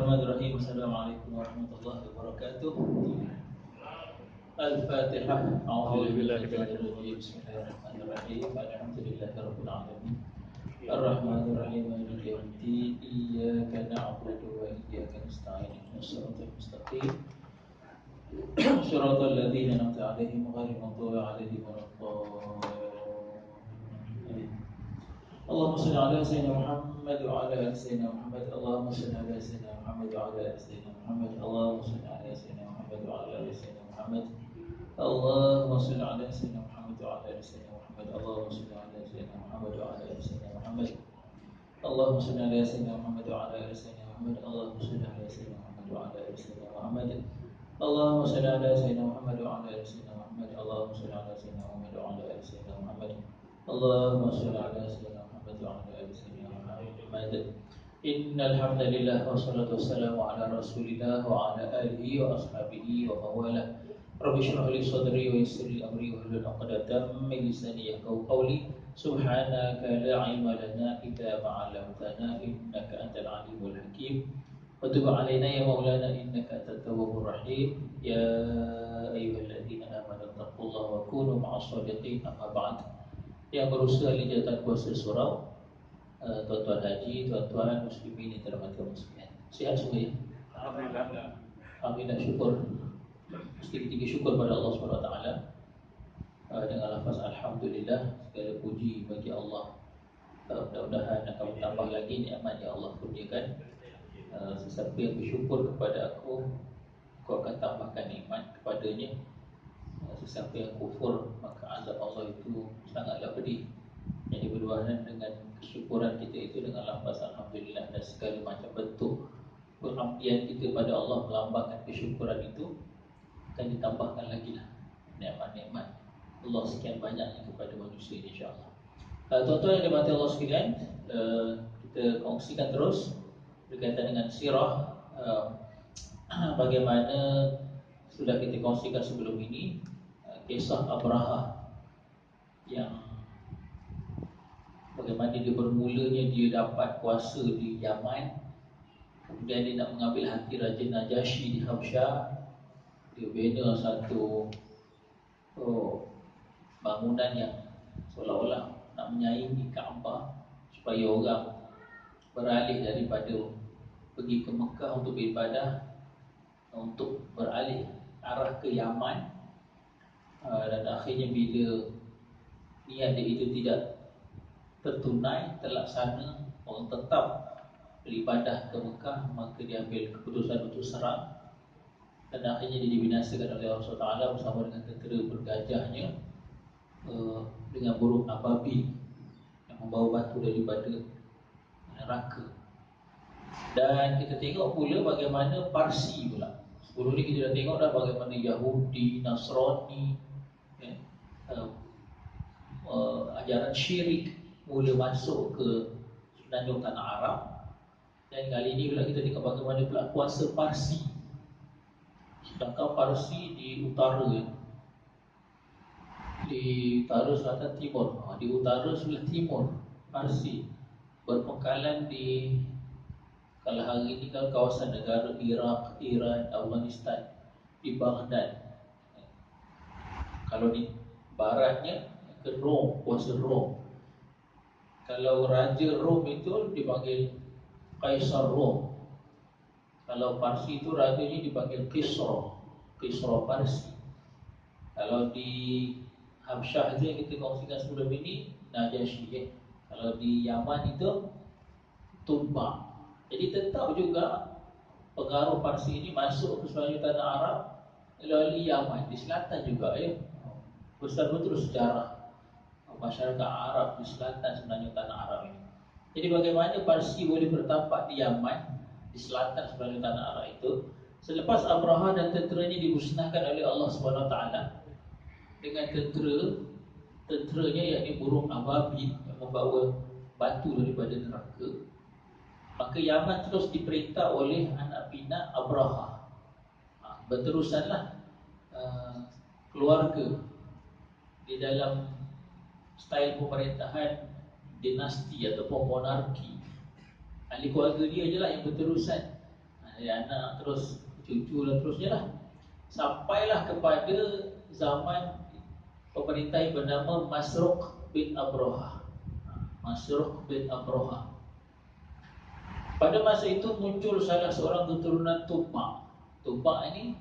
Bismillahirrahmanirrahim. Assalamualaikum warahmatullahi wabarakatuh. Al-Fatihah. A'udzubillahi minasyaitonir rajim. Bismillahirrahmanirrahim. Alhamdulillahirabbil alamin. Ar-Rahmanirrahim. Maliki yaumiddin. Iyyaka na'budu wa iyyaka nasta'in. Ihdinas siratal mustaqim. Shiratal ladzina an'amta 'alaihim ghairil maghdubi 'alaihim waladdallin. Allahumma shalli ala sayyidina Muhammad wa ala ali sayyidina Muhammad. Allahumma shalli ala sayyidina Muhammad wa ala ali sayyidina Muhammad. Allahumma shalli ala sayyidina Muhammad wa ala ali sayyidina Muhammad. Allahumma shalli ala sayyidina Muhammad wa ala ali sayyidina Muhammad. Allahumma shalli ala sayyidina Muhammad wa ala ali sayyidina Muhammad. Allahumma shalli ala sayyidina Muhammad wa ala ali sayyidina Muhammad. Allahumma shalli ala sayyidina Muhammad wa ala ali sayyidina Muhammad. Allahumma shalli ala sayyidina Muhammad wa ala ali sayyidina Muhammad. Allahumma shalli ala sayyidina Muhammad wa ala ali sayyidina Muhammad. Allahumma shalli ala sayyidina Muhammad wa ala ali sayyidina Muhammad. Innal hamdalillah wassalatu wassalamu ala Rasulillah wa ala alihi wa ashabihi wa mawalah. Rabbi shrah li sadri wa yassir li amri wa hlul 'uqdatam min lisani yafqahu qawli. Subhanaka la 'ilma lana illa ma 'allamtana innaka antal 'alimul hakim. Wa tub 'alaina ya maulana innaka antat tawwabur rahim. Ya ayyuhalladzina amanu taqullaha wa kunu ma'as shadiqin. Amma ba'd. Yang berusaha lijatan puasa surau, tuan-tuan haji, tuan-tuan muslimin yang terhormat sekalian. Sihat semua ya? Alhamdulillah. Alhamdulillah, syukur. Mesti tinggi syukur pada Allah SWT dengan lafaz Alhamdulillah, segala puji bagi Allah. Mudah-mudahan akan bertambah lagi nikmat yang Allah kurniakan. Sesiapa yang bersyukur kepada aku akan tambahkan nikmat kepadanya. Sesiapa yang kufur, maka azab Allah itu sangatlah pedih. Jadi berdoakan dengan kesyukuran kita itu dengan lafaz Alhamdulillah dan segala macam bentuk pengabdian kita pada Allah melambangkan kesyukuran itu akan ditambahkan lagi lah nikmat-nikmat Allah sekian banyaknya kepada manusia insya-Allah. Tuan-tuan yang dirahmati Allah sekalian, kita kongsikan terus berkaitan dengan sirah, bagaimana sudah kita kongsikan sebelum ini kisah Abraha yang bagaimana dia bermulanya dia dapat kuasa di Yaman, kemudian dia nak mengambil hati Raja Najasyi di Habsyah. Dia bina satu bangunan yang seolah-olah nak menyaingi Kaabah supaya orang beralih daripada pergi ke Mekah untuk beribadah untuk beralih arah ke Yaman. Dan akhirnya bila niat dia itu tidak tertunai, terlaksana, orang tetap beribadah ke Mekah, maka dia ambil keputusan untuk serang. Dan akhirnya dia dibinasakan oleh Allah SWT bersama dengan tentera bergajahnya, dengan burung ababil yang membawa batu daripada neraka. Dan kita tengok pula bagaimana Parsi pula. Sebelum ni kita dah tengok dah bagaimana Yahudi, Nasrani, ajaran syirik mula masuk ke semenanjung tanah Arab. Dan kali ini pula kita tengok bagaimana pula kuasa Parsi. Sedangkan Parsi di utara, di utara selatan timur, di utara sebelah timur Parsi berpengkalan di, kalau hari ini kalau kawasan negara Iraq, Iran, Afghanistan, di Baghdad. Kalau di baratnya ke Rom, kuasa Rom. Kalau Raja Rom itu dipanggil Kaisar Rom. Kalau Parsi itu rajanya dipanggil Kisra, Kisra Parsi. Kalau di Habsyah itu yang kita kongsikan sebelum ini, Najasyi. Kalau di Yaman itu Tubba. Jadi tetap juga pengaruh Parsi ini masuk ke semenanjung tanah Arab melalui Yaman, di selatan juga ya. Besar betul sejarah masyarakat Arab di selatan semenanjung tanah Arab ini. Jadi bagaimana Parsi boleh bertapak di Yaman, di selatan semenanjung tanah Arab itu, selepas Abraha dan tenteranya dimusnahkan oleh Allah SWT dengan tenteranya yakni burung ababil yang membawa batu daripada neraka. Maka Yaman terus diperintah oleh anak pinak Abraha. Berterusanlah keluarga di dalam style pemerintahan dinasti ataupun monarki. Ahli keluarga dia je lah yang berterusan. Dari anak terus cucu dan terusnya lah. Sampailah kepada zaman pemerintah yang bernama Masruq bin Abraha. Masruq bin Abraha. Pada masa itu muncul salah seorang keturunan Tuba. Tuba ini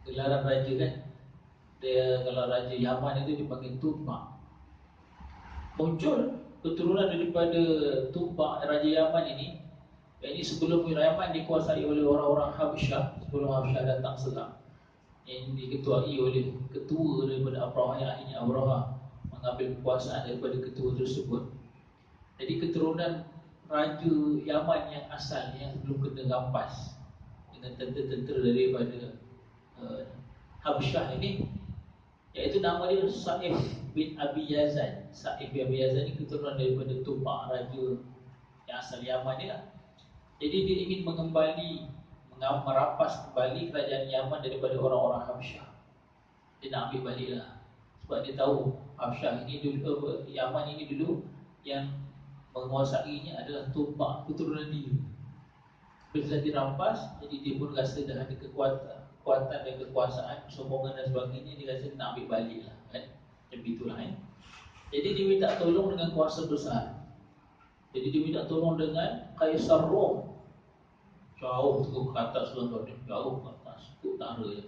gelaran raja kan. Dia kalau raja Yaman itu dipanggil Tuba. Muncul keturunan daripada Tuba raja Yaman ini. Ini sebelum Yaman dikuasai oleh orang-orang Habsyah, sebelum Habsyah datang Islam, yang diketuai oleh ketua daripada Abraha, yang akhirnya Abraha mengambil kekuasaan daripada ketua tersebut. Jadi keturunan raja Yaman yang asalnya sebelum kena rampas dengan tentera-tentera daripada Habsyah ini, iaitu nama dia Sa'if bin Abi Yazan. Sa'if bin Abi Yazan ini keturunan daripada Tuba, raja yang asal Yaman ni lah. Jadi dia ingin merampas kembali kerajaan Yaman daripada orang-orang Habsyah. Dia nak ambil balik lah. Sebab dia tahu Habsyah ini dulu, Yaman ini dulu yang menguasainya adalah Tuba, keturunan dia. Bila dirampas, jadi dia pun rasa dah ada kekuatan dan kekuasaan, sombongan dan sebagainya. Dia rasa nak ambil balik lah kan? Macam itulah Jadi dia minta tolong dengan kuasa besar. Jadi dia minta tolong dengan Kaisar Rom. Jauh tu ke atas tuan-tuan, jauh ke atas, ke utara je.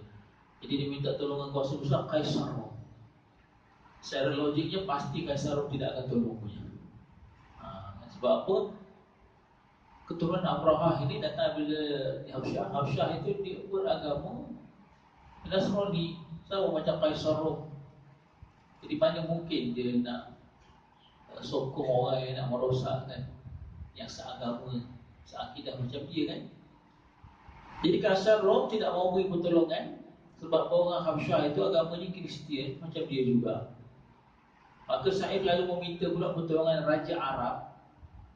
Jadi dia minta tolong dengan kuasa besar Kaisar Rom. Secara logiknya pasti Kaisar Rom tidak akan tolong punya. Sebab apa? Keturunan Abraha ini datang bila Habsyah. Habsyah itu dia beragama Nasrani, sama macam Kaisar Rom. Jadi mana mungkin dia nak sokong orang yang nak merosakkan yang seagama, seakidah macam dia kan. Jadi Kaisar Rom tidak mahu beri pertolongan sebab orang Habsyah itu agamanya Kristian macam dia juga. Maka Sa'id lalu meminta pula pertolongan Raja Arab.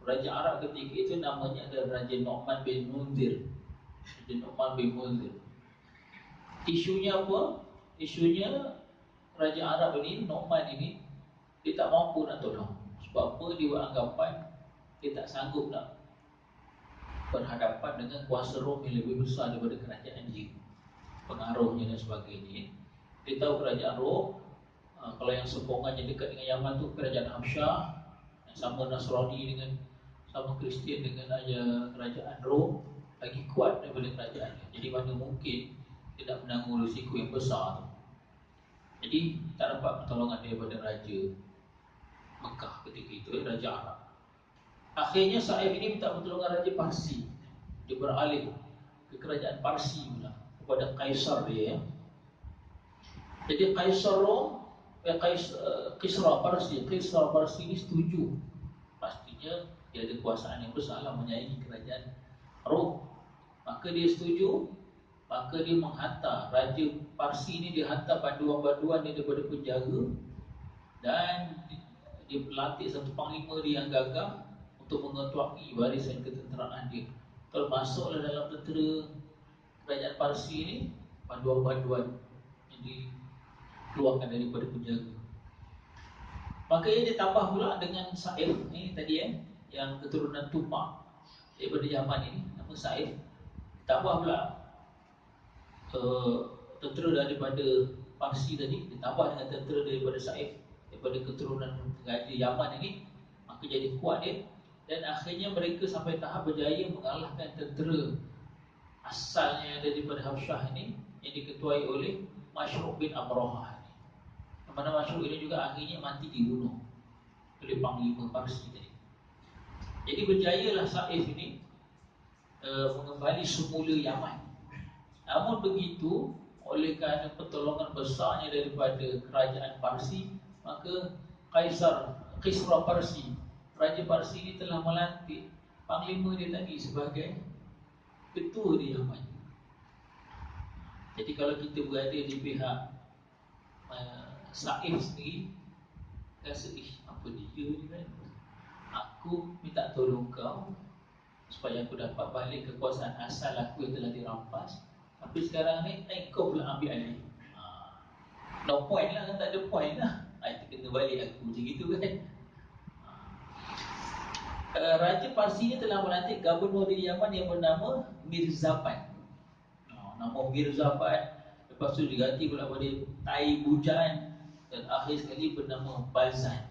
Raja Arab ketika itu namanya adalah Raja Nu'man bin Munzir. Raja Nu'man bin Munzir. Isunya apa? Isunya Raja Arab ini, Nu'man ini, dia tak mampu nak tolong. Sebab apa? Dia beranggapan dia tak sanggup nak berhadapan dengan kuasa Rom yang lebih besar daripada kerajaan dia, pengaruhnya dan sebagainya. Dia tahu kerajaan Rom, kalau yang sokongannya dekat dengan Yaman tu kerajaan Habsyah, yang sama Nasrani dengan sama Kristian dengan kerajaan Rom, lagi kuat daripada kerajaan dia. Jadi mana mungkin dia nak menanggung risiko yang besar tu. Jadi tak dapat pertolongan daripada Raja Mekah ketika itu, Raja Arab. Akhirnya Sa'ib ini minta pertolongan Raja Parsi. Dia beralih ke kerajaan Parsi pula, kepada Kaisar dia. Jadi Kaisar Rom, Kisra Parsi ini setuju. Pastinya dia ada kuasaan yang besar lah menyaingi kerajaan Rom. Maka dia setuju. Maka dia menghantar Raja Parsi ini, dia hantar panduan-panduan dia daripada penjaga, dan dia berlatih satu panglima dia yang gagah untuk mengetuai barisan ketenteraan dia. Termasuklah dalam tentera kerajaan Parsi ini panduan-panduan yang dikeluarkan daripada penjaga. Maka ia ditambah pula dengan Sa'if ini tadi yang keturunan Tuba daripada Yaman ini, nama Sa'if. Ditambah pula tentera daripada Parsi tadi, ditambah dengan tentera daripada Sa'if, daripada keturunan Raja Yaman ini. Maka jadi kuat dia. Dan akhirnya mereka sampai tahap berjaya mengalahkan tentera asalnya daripada Habsyah ini, yang diketuai oleh Masruq bin Abraha ini. Mana Masruq ini juga akhirnya mati dibunuh oleh panglima Parsi tadi. Jadi berjayalah Sa'if ini mengembali semula Yaman. Namun begitu, oleh kerana pertolongan besarnya daripada kerajaan Parsi, maka Kisra Parsi, Raja Parsi ini telah melantik panglima dia tadi sebagai ketua di Yaman. Jadi kalau kita berada di pihak Sa'if sendiri, rasa apa dia ni kan, aku minta tolong kau supaya aku dapat balik kekuasaan asal aku yang telah dirampas, tapi sekarang ni kau pula ambil alih. No point lah kan, tak ada point lah. Itu kena balik aku macam gitu kan. Raja Parsi ni telah melantik gubernur di Yaman yang bernama Mirzapad. Nama Mirzapad, lepas tu diganti pula pada Taibujan, dan akhir sekali bernama Bazan.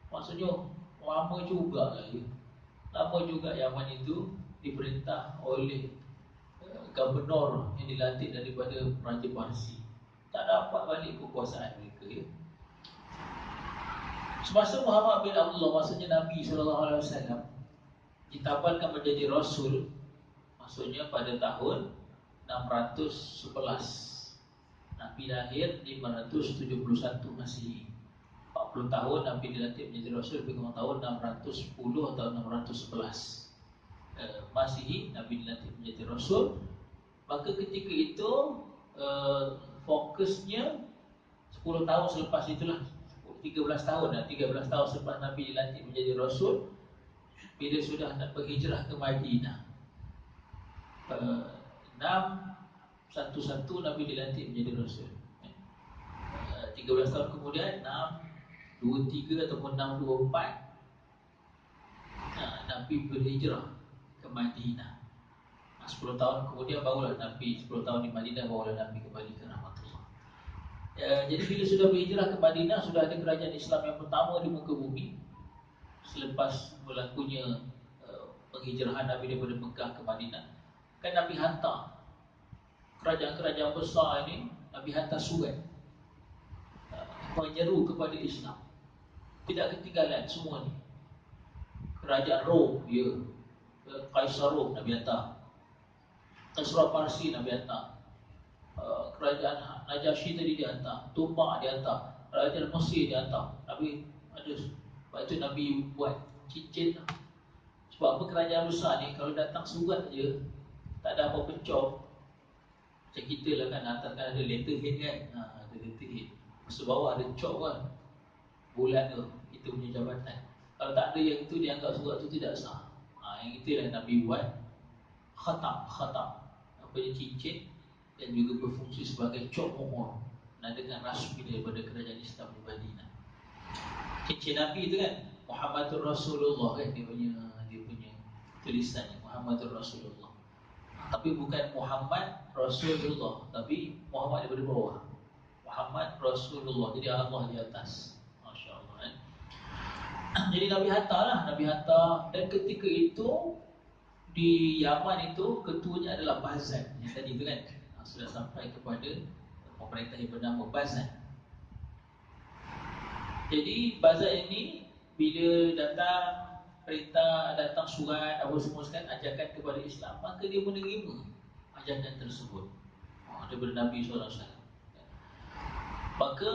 Maksudnya lama juga lah ya. Lama juga Yaman itu diperintah oleh gubernur yang dilantik daripada Raja Parsi. Tak dapat balik kekuasaan mereka ya. Semasa Muhammad bin Abdullah, maksudnya Nabi SAW, ditabalkan menjadi Rasul, maksudnya pada tahun 611. Nabi lahir 571 Masihi. 40 tahun Nabi dilantik menjadi Rasul, lebih kurang tahun 610 atau 611 Masihi Nabi dilantik menjadi Rasul. Maka ketika itu fokusnya 10 tahun selepas itulah, 13 tahun 13 tahun selepas Nabi dilantik menjadi Rasul, bila sudah nak berhijrah ke Madinah, 611 Nabi dilantik menjadi Rasul. 13 tahun kemudian 623 ataupun 624 Nabi berhijrah ke Madinah. 10 tahun kemudian barulah Nabi, 10 tahun di Madinah barulah Nabi kembali ke rahmatullah. Jadi bila sudah berhijrah ke Madinah, sudah ada kerajaan Islam yang pertama di muka bumi selepas berlakunya penghijrahan Nabi daripada Mekah ke Madinah. Kan Nabi hantar kerajaan-kerajaan besar ini, Nabi hantar surat menyeru kepada Islam. Tidak ketinggalan semua ni. Kerajaan Rom, ya, Kaisar Rom Nabi hantar, Kaisar Parsi Nabi hantar, kerajaan Najasyi tadi dia hantar, Tumbak dia hantar, kerajaan Mesir dia hantar. Nabi ada, sebab itu Nabi buat cincin. Sebab apa, kerajaan besar ni kalau datang surat je, tak ada apa pencop. Macam kita lah kan, hantarkan ada letterhead kan, ada letterhead, masa bawah ada cop kan, bulat tu, kita punya jabatan. Kalau tak ada yang itu, dianggap surat tu tidak sah. Yang itulah Nabi buat khatam, apa dia, cincin, dan juga berfungsi sebagai cop mohon menandakan rasmi daripada kerajaan Islam di Madinah. Cincin Nabi itu kan Muhammadur Rasulullah kan, dia punya tulisannya Muhammadur Rasulullah. Tapi bukan Muhammad Rasulullah, tapi Muhammad daripada bawah, Muhammad Rasulullah, jadi Allah di atas. Masya Allah kan. Jadi Nabi hantar, dan ketika itu di Yaman itu ketuanya adalah Bazan yang tadi itu kan, sudah sampai kepada pemerintah yang bernama Bazan. Jadi Bazan ini bila datang surat apa semua kan, ajakan kepada Islam, maka dia menerima ajakan tersebut daripada Nabi SAW. Maka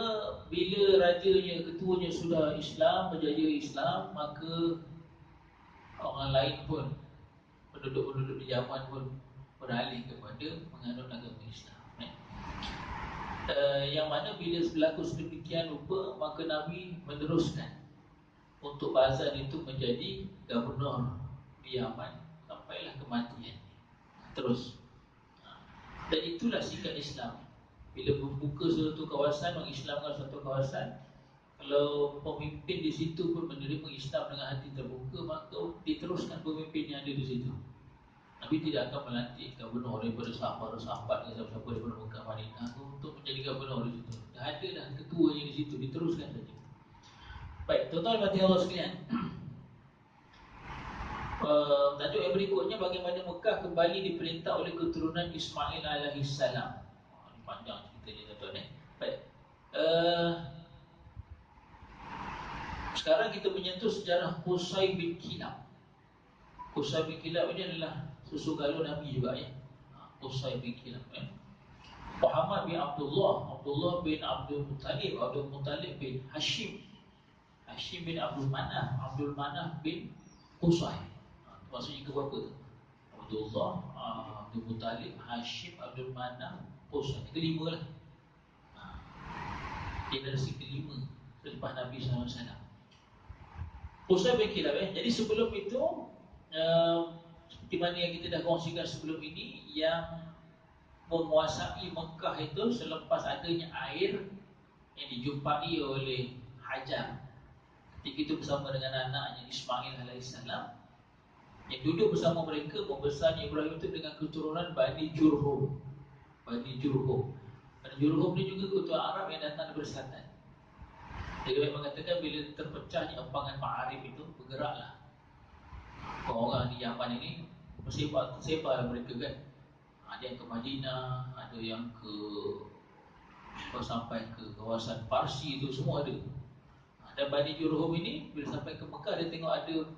bila rajanya, ketuanya sudah Islam, berjaya Islam, maka orang lain pun, penduduk-penduduk di Yaman pun beralih kepada menganut agama Islam. Yang mana bila berlaku sedemikian rupa, maka Nabi meneruskan untuk Bazan itu menjadi gubernur di Yaman sampailah kematian terus. Dan itulah sikap Islam. Bila membuka suatu kawasan, mengislamkan suatu kawasan, kalau pemimpin di situ pun menerima Islam dengan hati terbuka, maka diteruskan pemimpin yang ada di situ. Nabi tidak akan melantik gubernur daripada sahabat-sahabat ke siapa-siapa daripada Mekah Madinah untuk menjadi gubernur di situ. Dah ada dah ketuanya di situ, diteruskan saja. Baik, tuan-tuan dan Allah sekalian, tajuk yang berikutnya, bagaimana Mekah kembali diperintah oleh keturunan Ismail alaihissalam. Ini panjang ceritanya tuan-tuan. Baik, sekarang kita menyentuh sejarah Qusay bin Kilab. Qusay bin Kilab ini adalah susu galon Nabi juga ya. Qusay bin Kilab ya. Muhammad bin Abdullah, Abdullah bin Abdul Muttalib, Abdul Muttalib bin Hashim, Hashim bin Abdul Manaf bin Qusay. Maksudnya ke berapa tu? Abdullah, Abdul Muttalib, Hashim, Abdul Manaf, Qusay. Kelima lah. Generasi kelima selepas Nabi SAW. Qusay bin Kilab Jadi sebelum itu, seperti mana yang kita dah kongsikan sebelum ini, yang menguasai Mekah itu selepas adanya air yang dijumpai oleh Hajar Ketika itu bersama dengan anaknya Ismail alaihissalam, yang duduk bersama mereka membesarnya Ibrahim itu dengan keturunan Bani Jurhum. Bani Jurhum. Bani Jurhum ni juga keturunan Arab yang datang dari selatan. Dia mengatakan bila terpecahnya empangan Ma'arif itu, bergeraklah orang di Yaman ini, tersebar mereka kan. Ada yang ke Madinah, ada yang ke sampai ke kawasan Parsi, itu semua ada. Dan Bani Jurhum ini bila sampai ke Mekah, dia tengok ada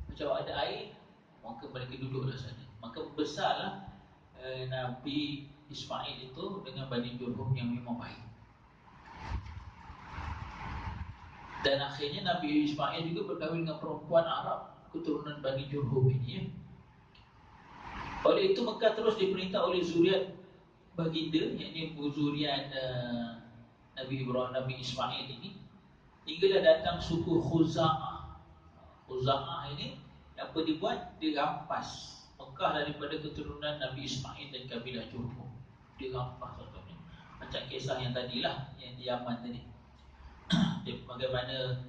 macam ada air, maka mereka duduklah sana. Maka besarlah Nabi Ismail itu dengan Bani Jurhum yang memang baik. Dan akhirnya Nabi Ismail juga berkahwin dengan perempuan Arab keturunan Bani Jurhum ini. Oleh itu Mekah terus diperintah oleh zuriat baginda, yakni zuriat Nabi Ibrahim, Nabi Ismail ini, hinggalah datang suku Khuza'ah. Khuza'ah ini apa dibuat? Dirampas Mekah daripada keturunan Nabi Ismail dan kabilah Jurhum. Dirampas contohnya. Macam kisah yang tadilah, yang di Yaman tadi. Bagaimana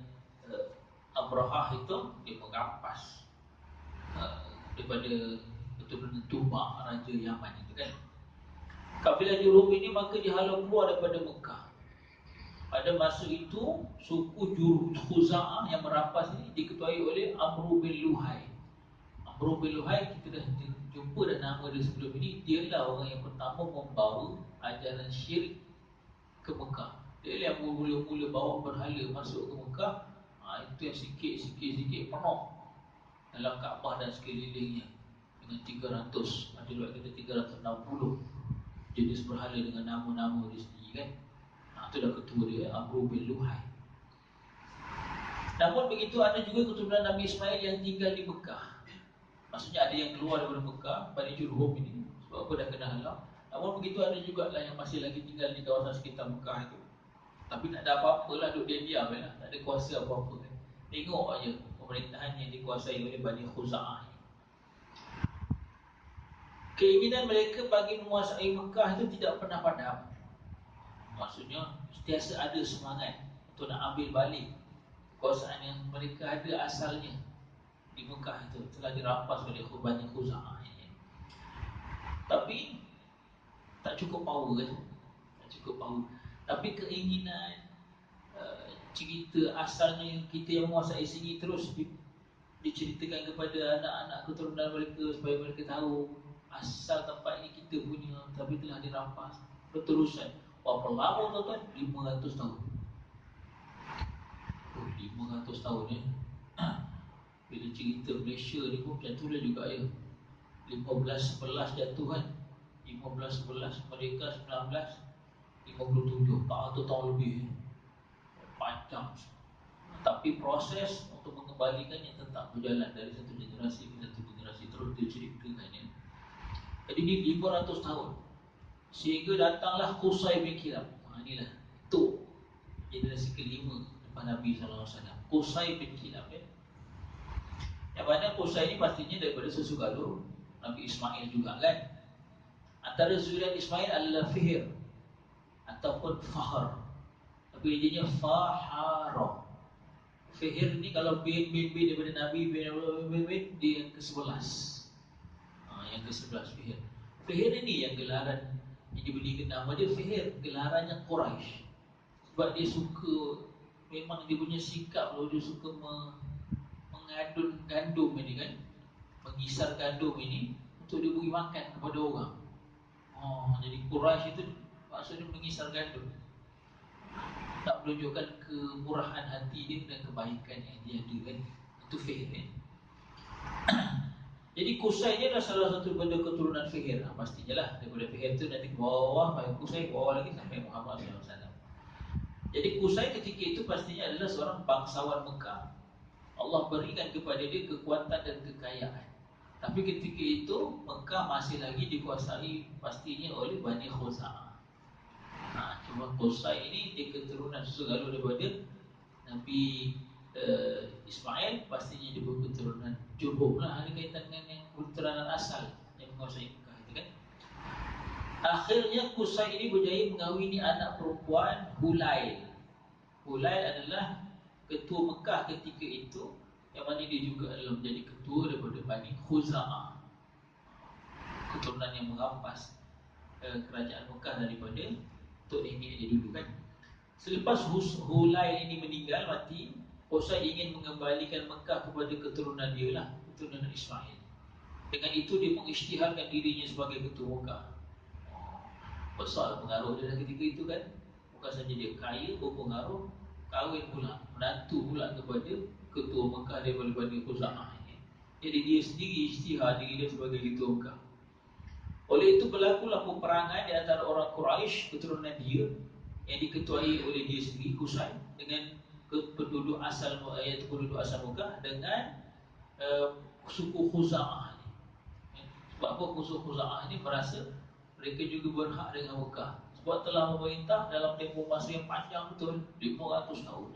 Abrahah itu dia merampas daripada keturunan Tuba, Raja Yaman itu kan. Kabilah Jurhum ini maka dihalau keluar daripada Mekah. Pada masa itu suku Khuza'ah yang merampas ini diketuai oleh Amru bin Luhai. Amru bin Luhai kita dah jumpa dah nama dia sebelum ini. Dialah orang yang pertama membawa ajaran syirik ke Mekah. Dia yang mula-mula bawa berhala masuk ke Mekah. Itu yang sikit-sikit penuh dalam Kaabah dan sekelilingnya dengan 300, ada juga kata 360 jenis berhala dengan nama-nama dia sendiri kan. Itu dah ketua dia, Amru bin Luhai. Namun begitu ada juga keturunan Nabi Ismail yang tinggal di Mekah. Maksudnya ada yang keluar daripada Mekah, Bani Jurhum ini, sebab apa dah kena halau. Namun begitu ada juga lah yang masih lagi tinggal di kawasan sekitar Mekah itu. Tapi tak ada apa-apa lah, duduk diam lah, tak ada kuasa apa-apa kan. Tengok aja pemerintahan yang dikuasai oleh Bani Khuza'ah. Keinginan mereka bagi menguasai Mekah itu tidak pernah padam. Maksudnya sentiasa ada semangat untuk nak ambil balik kekuasaan yang mereka ada asalnya di Mekah itu, telah dirampas oleh Bani Khuza'ah ini. Tapi tak cukup power kan? Tak cukup power. Tapi keinginan cerita asalnya kita yang menguasai sini terus diceritakan kepada anak-anak keturunan mereka supaya mereka tahu asal tempat ini kita punya, tapi telah dirampas berterusan. Berapa lama tuan-tuan? 500 tahun. 500 tahun ya. Bila cerita Malaysia ni pun macam tu lah juga ya. 15-11 jatuh kan. 15-11 Merdeka 1957, 400 tahun lebih. Panjang. Tapi proses untuk mengembalikannya tetap berjalan dari satu generasi ke satu generasi, terus diceritakan ya. Jadi ini 500 tahun. Sehingga datanglah Qusay bin Kilab. Inilah tu generasi kelima lepas Nabi SAW. Qusay bin Kilab ya. Yang mana Qusay ini pastinya daripada susu galur Nabi Ismail juga kan. Antara zuriat Ismail adalah Fihr ataupun Fahr. Tapi jadinya Fahara. Fihr ni kalau bin daripada Nabi bin dia yang ke-11. Yang ke-11 Fihr. Fihr ini yang gelaran yang diberikan nama dia Fihr, gelarannya Quraisy. Sebab dia suka, memang dia punya sikap kalau dia suka mengadun gandum ini kan, mengisar gandum ini untuk dia beri makan kepada orang. Jadi Quraisy itu maksudnya mengisar gandum, tak menunjukkan kemurahan hati dia dan kebaikan yang dia ada kan. Itu Fihr kan. Jadi Qusay ni adalah salah satu benda keturunan Fihr. Pastinya lah daripada Fihr tu nanti ke bawah, sampai Qusay ke bawah lagi sampai Muhammad SAW. Jadi Qusay ketika itu pastinya adalah seorang bangsawan Mekah. Allah berikan kepada dia kekuatan dan kekayaan. Tapi ketika itu Mekah masih lagi dikuasai pastinya oleh Bani Khuza'ah. Cuma Qusay ini dia keturunan susu galur daripada Nabi Ismail, pastinya dia berketurunan Jurhum lah, ada kaitan dengan yang keturunan asal yang menguasai Mekah itu kan. Akhirnya Qusay ini berjaya mengahwini anak perempuan Hulail. Hulail adalah ketua Mekah ketika itu, yang mana dia juga adalah menjadi ketua daripada Bani Khuza'ah, keturunan yang merampas kerajaan Mekah daripada tok nenek dia dulu kan. Selepas Hulail ini meninggal, mati, Qusay ingin mengembalikan Mekah kepada keturunan dia lah, keturunan Ismail. Dengan itu dia mengisytiharkan dirinya sebagai ketua Mekah. Besar pengaruh dia ketika itu kan. Bukan saja dia kaya, berpengaruh, kahwin pula, menantu pula kepada ketua Mekah daripada Bani Khuza'ah ini. Jadi dia sendiri isytihar diri dia sebagai ketua Mekah. Oleh itu berlakulah peperangan di antara orang Quraisy, keturunan dia, yang diketuai oleh dia sendiri, Qusay, dengan penduduk asal, iaitu penduduk asal Mekah, dengan suku Khuza'ah ini. Sebab apa suku Khuza'ah ini merasa mereka juga berhak dengan Mekah, sebab telah memerintah dalam tempoh masa yang panjang betul, 500 tahun.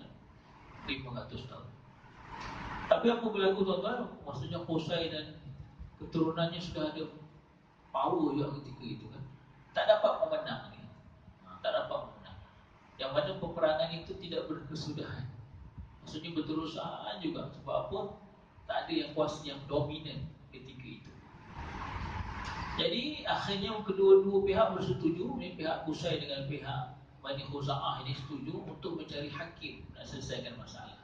500 tahun. Tapi apa berlaku tuan-tuan? Maksudnya Qusay dan keturunannya sudah ada power juga ketika itu kan. Tak dapat memenang ni. Tak dapat memenang. Yang mana peperangan itu tidak berkesudahan. Maksudnya berterusan juga. Sebab apa? Tak ada yang kuasa, yang dominan ketika itu. Jadi akhirnya kedua-dua pihak bersetuju, pihak Qusay dengan pihak Bani Khuza'ah ini setuju untuk mencari hakim nak selesaikan masalah.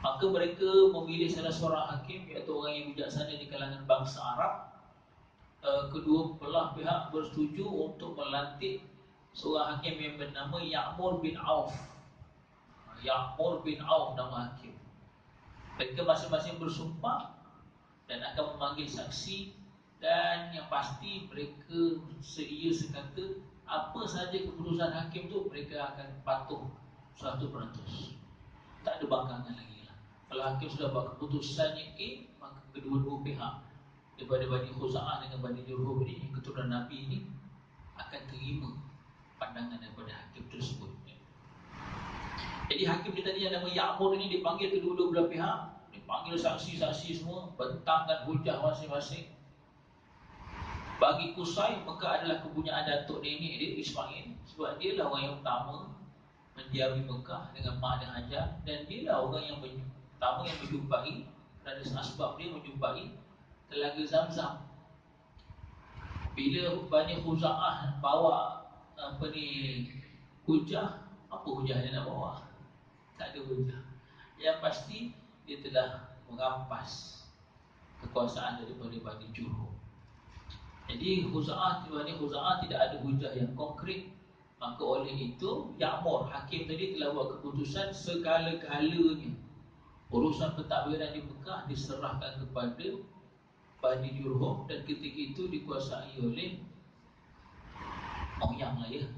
Maka mereka memilih salah seorang hakim, iaitu orang yang bijaksana di kalangan bangsa Arab. Kedua belah pihak bersetuju untuk melantik seorang hakim yang bernama Ya'mur bin Auf. Ya'mur bin Auf nama hakim. Mereka masing-masing bersumpah dan akan memanggil saksi, dan yang pasti mereka seia sekata apa saja keputusan hakim tu mereka akan patuh 100%. Tak ada bangkangan lagi lah. Kalau hakim sudah buat keputusannya A, maka kedua-dua pihak daripada Bani Khuza'ah dengan Bani Jurhum ini, yang keturunan Nabi ini, akan terima pandangan daripada hakim tersebut. Jadi hakim dia tadi yang nama Ya'mur ini dipanggil kedua-dua belah pihak, dipanggil saksi-saksi semua, bentangkan hujah masing-masing. Bagi Qusay, Mekah adalah kepunyaan datuk nenek dia Ismail, sebab dia lah orang yang pertama mendiami Mekah dengan mak dan hajah, dan dia lah orang yang pertama yang menjumpai, kerana sebab dia menjumpai Telaga Zamzam. Bila Bani Khuza'ah bawa hujah, apa hujah dia nak bawa? Tak ada hujah. Yang pasti dia telah merampas kekuasaan daripada Bani Jurhum. Jadi Bani Khuza'ah tidak ada hujah yang konkret. Maka oleh itu Ya'mur, hakim tadi, telah buat keputusan segala-galanya urusan pentadbiran di Mekah diserahkan kepada Bani Jurhum, dan ketika itu dikuasai oleh moyang lah ya,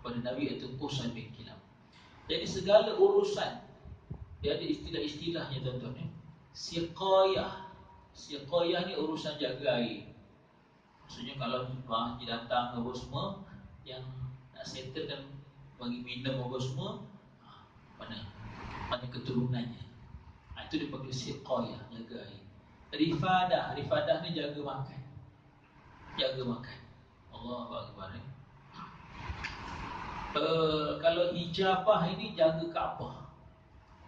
pada Nabi, iaitu Qusay bin Kilab. Jadi segala urusan dia ada istilah-istilahnya tuan-tuan ya. Siqayah ni urusan jaga air. Maksudnya kalau haji datang apa semua, yang nak settle dan bagi minum apa semua, mana keturunannya, itu dipanggil siqayah, jaga air. Rifadah ni jaga makan. Allahu Akbar. Kalau ijabah ini jaga Kaabah,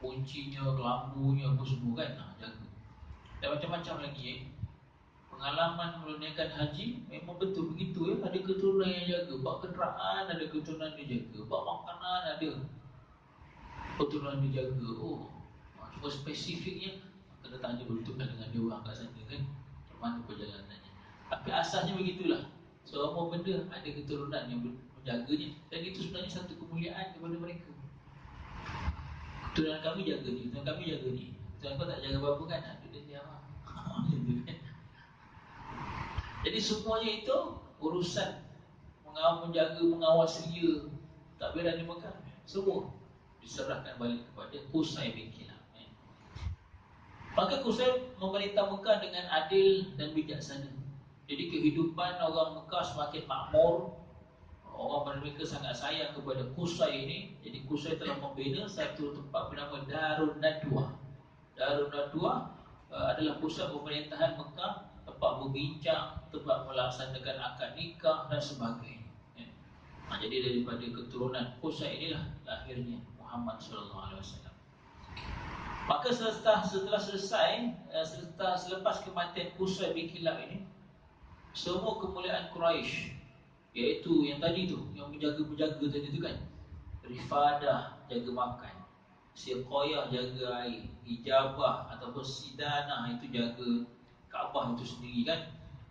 kuncinya, kelambunya apa semua kan, jaga. Dan macam-macam lagi pengalaman menunaikan haji memang betul begitu ya. Ada keturunan yang jaga, bab kenderaan ada keturunan dia jaga, bab makanan ada keturunan dia jaga. Cuma spesifiknya kena tanya betul dengan dia orang kat sana kan, macam mana perjalanannya. Tapi asasnya begitulah. Semua benda ada keturunan yang menjaganya, dan itu sebenarnya satu kemuliaan kepada mereka. Keturunan kami jaga ni, keturunan kami jaga ni. Keturunan kau tak jaga apa-apa kan? Ada dia diam lah. Jadi semuanya itu urusan menjaga, mengawal selia takbiran di Mekah, semua diserahkan balik kepada Qusay bin Kilab. Maka Qusay memerintah Mekah dengan adil dan bijaksana. Jadi kehidupan orang Mekah semakin makmur. Orang mereka sangat sayang kepada Qusay ini. Jadi Qusay telah membina satu tempat bernama Darun Nadwah. Darun Nadwah adalah pusat pemerintahan Mekah, tempat berbincang, tempat melaksanakan akad nikah dan sebagainya. Jadi daripada keturunan Qusay inilah lahirnya Muhammad SAW. Maka setelah selesai, selepas kematian Qusay bin Kilab ini, semua kemuliaan Quraisy, iaitu yang tadi tu, yang menjaga tadi tu kan, Rifadah jaga makan, Siqayah jaga air, Ijabah ataupun Sidanah itu jaga Kaabah itu sendiri kan,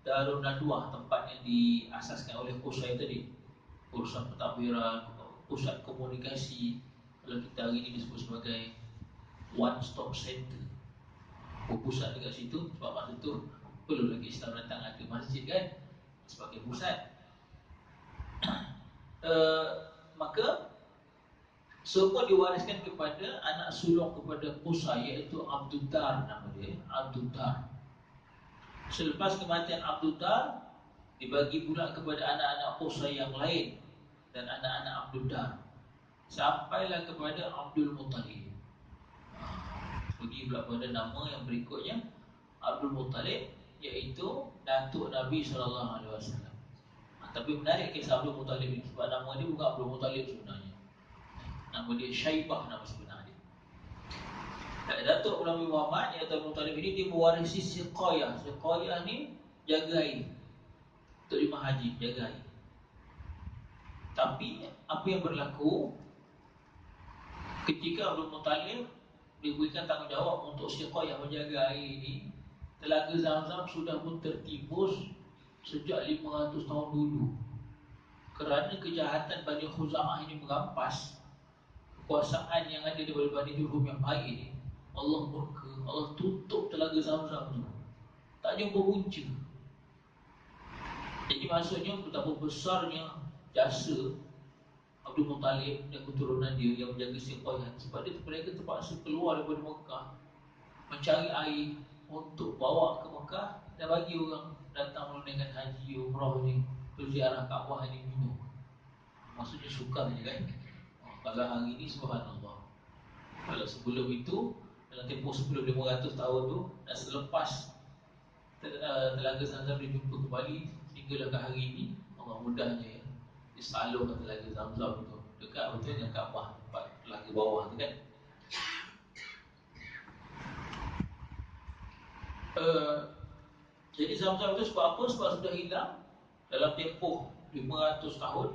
Darun Nadwah tempat yang diasaskan oleh Qusay tadi, urusan pentadbiran, pusat komunikasi, kalau kita hari ini disebut sebagai one stop center, berpusat dekat situ. Sebab masa tu perlu lagi Islam datang ada masjid kan sebagai pusat. Maka semua diwariskan kepada anak sulung kepada Qusay, iaitu Abdul Dar, nama dia Abdul Dar. Selepas kematian Abdul Dar, dibagi pula kepada anak-anak Qusay yang lain dan anak-anak Abdul Dar, sampailah kepada Abdul Muttalib. Pergi pula pada nama yang berikutnya, Abdul Muttalib, iaitu datuk Nabi SAW. Tapi menarik kisah Abdul Muttalib ini, sebab nama dia bukan Abdul Muttalib sebenarnya. Nama dia Syaibah, nama sebenar dia. Datuk Nabi Muhammad, iaitu Abdul Muttalib ini, dia mewarisi Siqayah. Siqayah ni jaga air untuk jemaah haji, jaga air. Tapi apa yang berlaku ketika Abdul Muttalib diberikan tanggungjawab untuk Siqayah menjaga air ini, Telaga Zamzam sudah pun tertimbus sejak 500 tahun dulu. Kerana kejahatan Bani Khuza'ah ini merampas kekuasaan yang ada di Bani Jurhum yang baik ini, Allah murka, Allah tutup Telaga Zamzam tu, tak jumpa punca. Jadi maksudnya betapa besarnya jasa Abdul Muttalib dan keturunan dia yang menjaga Siqayah. Sebab dia mereka terpaksa keluar daripada Mekah mencari air untuk bawa ke Mekah dan bagi orang datang menunaikan haji, umrah ni, berziarah Kaabah ni minum. Maksudnya sukar je kan. Kalau hari ni subhanallah, kalau sebelum itu, dalam tempoh sebelum 500 tahun tu dan selepas Telaga Zamzam dijumpa kembali hinggalah ke hari ini, Allah mudahnya ya, disalurkan Telaga Zamzam itu dekat betul dengan Kaabah, tempat telaga bawah tu kan. Jadi Zamzam itu sebab apa? Sebab sudah hilang dalam tempoh 500 tahun,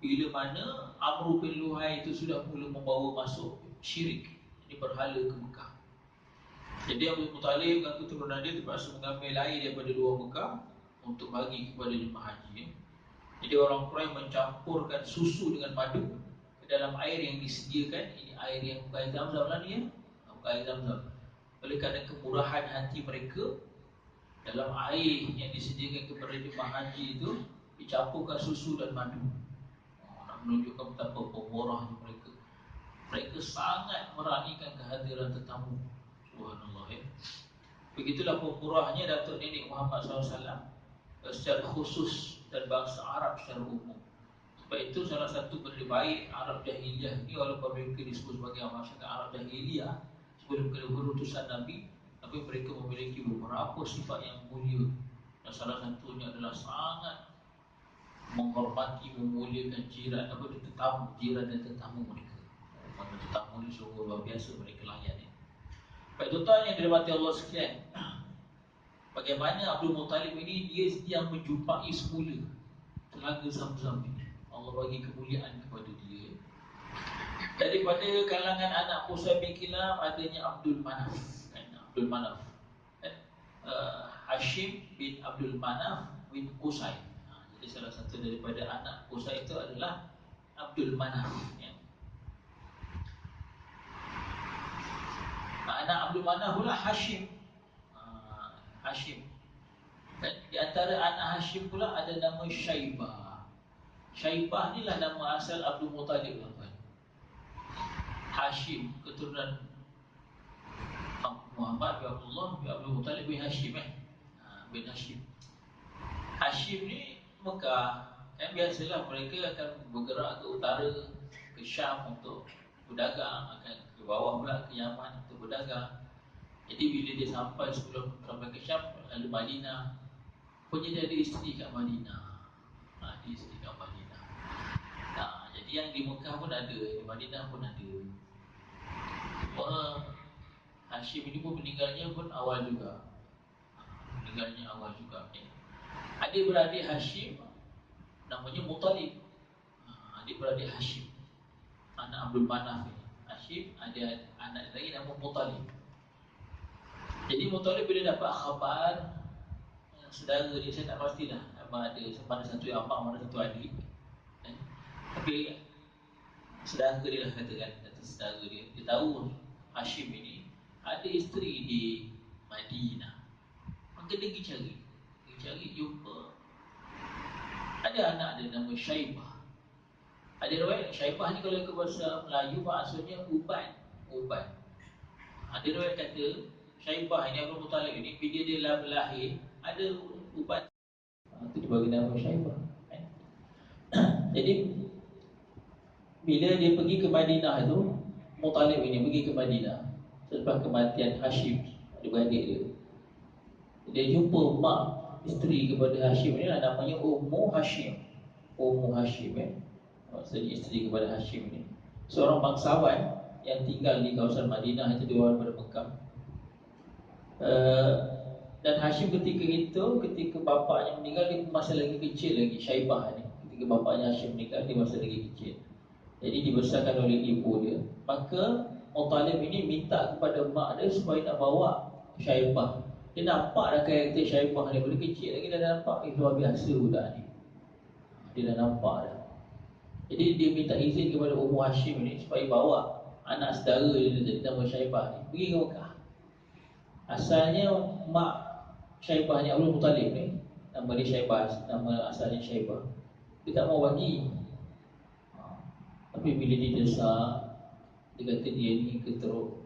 bila mana Amr bin Luhai itu sudah mula membawa masuk syirik, ini berhala ke Mekah. Jadi Abdul Muttalib dan keturunan dia terpaksa mengambil air daripada luar Mekah untuk bagi kepada jemaah haji. Jadi orang Quraisy mencampurkan susu dengan madu ke dalam air yang disediakan. Ini air yang bukan air Zamzam lah ni ya, bukan air Zamzam. Oleh kerana kemurahan hati mereka, dalam air yang disediakan kepada jemaah haji itu dicampurkan susu dan madu. Nak menunjukkan betapa pemurahnya mereka. Mereka sangat meraihkan kehadiran tetamu. Subhanallah ya. Begitulah pemurahnya Datuk Nenek Muhammad SAW secara khusus dan bangsa Arab secara umum. Sebab itu salah satu benda baik Arab Jahiliyah ni, walaupun mereka disebut sebagai masyarakat Arab Jahiliyah sebelum keberutusan Nabi, tapi mereka memiliki beberapa sifat yang mulia. Dan salah satunya adalah sangat menghormati, memuliakan jiran, tetamu, jiran dan tetamu mereka. Mana tetamu ni sungguh luar biasa mereka layan ya. Baik tuan-tuan yang dirahmati Allah sekalian, bagaimana Abdul Muttalib ini dia yang menjumpai semula Telaga Zamzam ini. Allah bagi kemuliaan kepada dia. Daripada kalangan anak Qusay bin Kilab adanya Abdul Manaf, Abdul Manaf, Hashim bin Abdul Manaf bin Qusay. Jadi salah satu daripada anak Qusay itu adalah Abdul Manaf ya. Anak Abdul Manaf pula Hashim. Hashim. Dan di antara anak Hashim pula ada nama Syaibah. Syaibah ni lah nama asal Abdul Muttalib tuan-tuan. Hashim keturunan Muhammad bin Abdullah bin Abdul Muttalib bin Hashim bin Hashim. Hashim ni Mekah. Kan biasalah mereka akan bergerak ke utara, ke Syam untuk berdagang, akan ke bawah pula ke Yaman untuk berdagang. Jadi bila dia sebelum sampai ke Syam, lalu Madinah, punya dia ada isteri kat Madinah. Dia isteri kat Madinah. Jadi yang di Mekah pun ada, di Madinah pun ada. Wah, Hashim ini pun meninggalnya pun awal juga. Meninggalnya awal juga. Adik-beradik Hashim namanya Muttalib. Adik-beradik Hashim, anak Abdul Manaf ini. Hashim ada anak lagi nama Muttalib. Jadi Muttalib bila dapat khabar saudara dia, saya tak pastilah mana satu yang abang, mana satu adik. Tapi saudara dia lah katakan, saudara dia tahu Hashim ini ada isteri di Madinah. Maka dia pergi cari jumpa. Ada anak dia nama Syaibah. Ada riwayat Syaibah ni kalau ke bahasa Melayu maksudnya uban. Ada riwayat kata Syaibah ini Abdul Muttalib ini bila dia lahir ada ubat. Itu dibagi nama Syaibah. Jadi bila dia pergi ke Madinah itu, Muttalib ini pergi ke Madinah selepas kematian Hashim, adik-beradik dia. Dia jumpa mak isteri kepada Hashim ni namanya Ummu Hashim. Maksudnya isteri kepada Hashim ni seorang bangsawan yang tinggal di kawasan Madinah, itu di luar daripada Mekah. Dan Hashim ketika bapaknya meninggal, dia masih lagi kecil lagi. Syaibah ni ketika bapaknya Hashim meninggal, dia masih lagi kecil. Jadi dibesarkan oleh ibu dia. Maka Muttalib ini minta kepada mak dia supaya nak bawa Syaibah. Dia nampak dah karakter Syaibah ni, boleh kecil lagi dah nampak luar biasa budak ni. Dia dah nampak dah. Jadi dia minta izin kepada Ummu Hashim ni supaya bawa anak saudara dia nama Syaibah ni pergi ke Mekah. Asalnya mak Syaibah ni Abdul Muttalib ni, nama dia Syaibah, nama asalnya Syaibah. Dia tak mau bagi. Tapi bila dia desak, dia kata dia ni keteruk.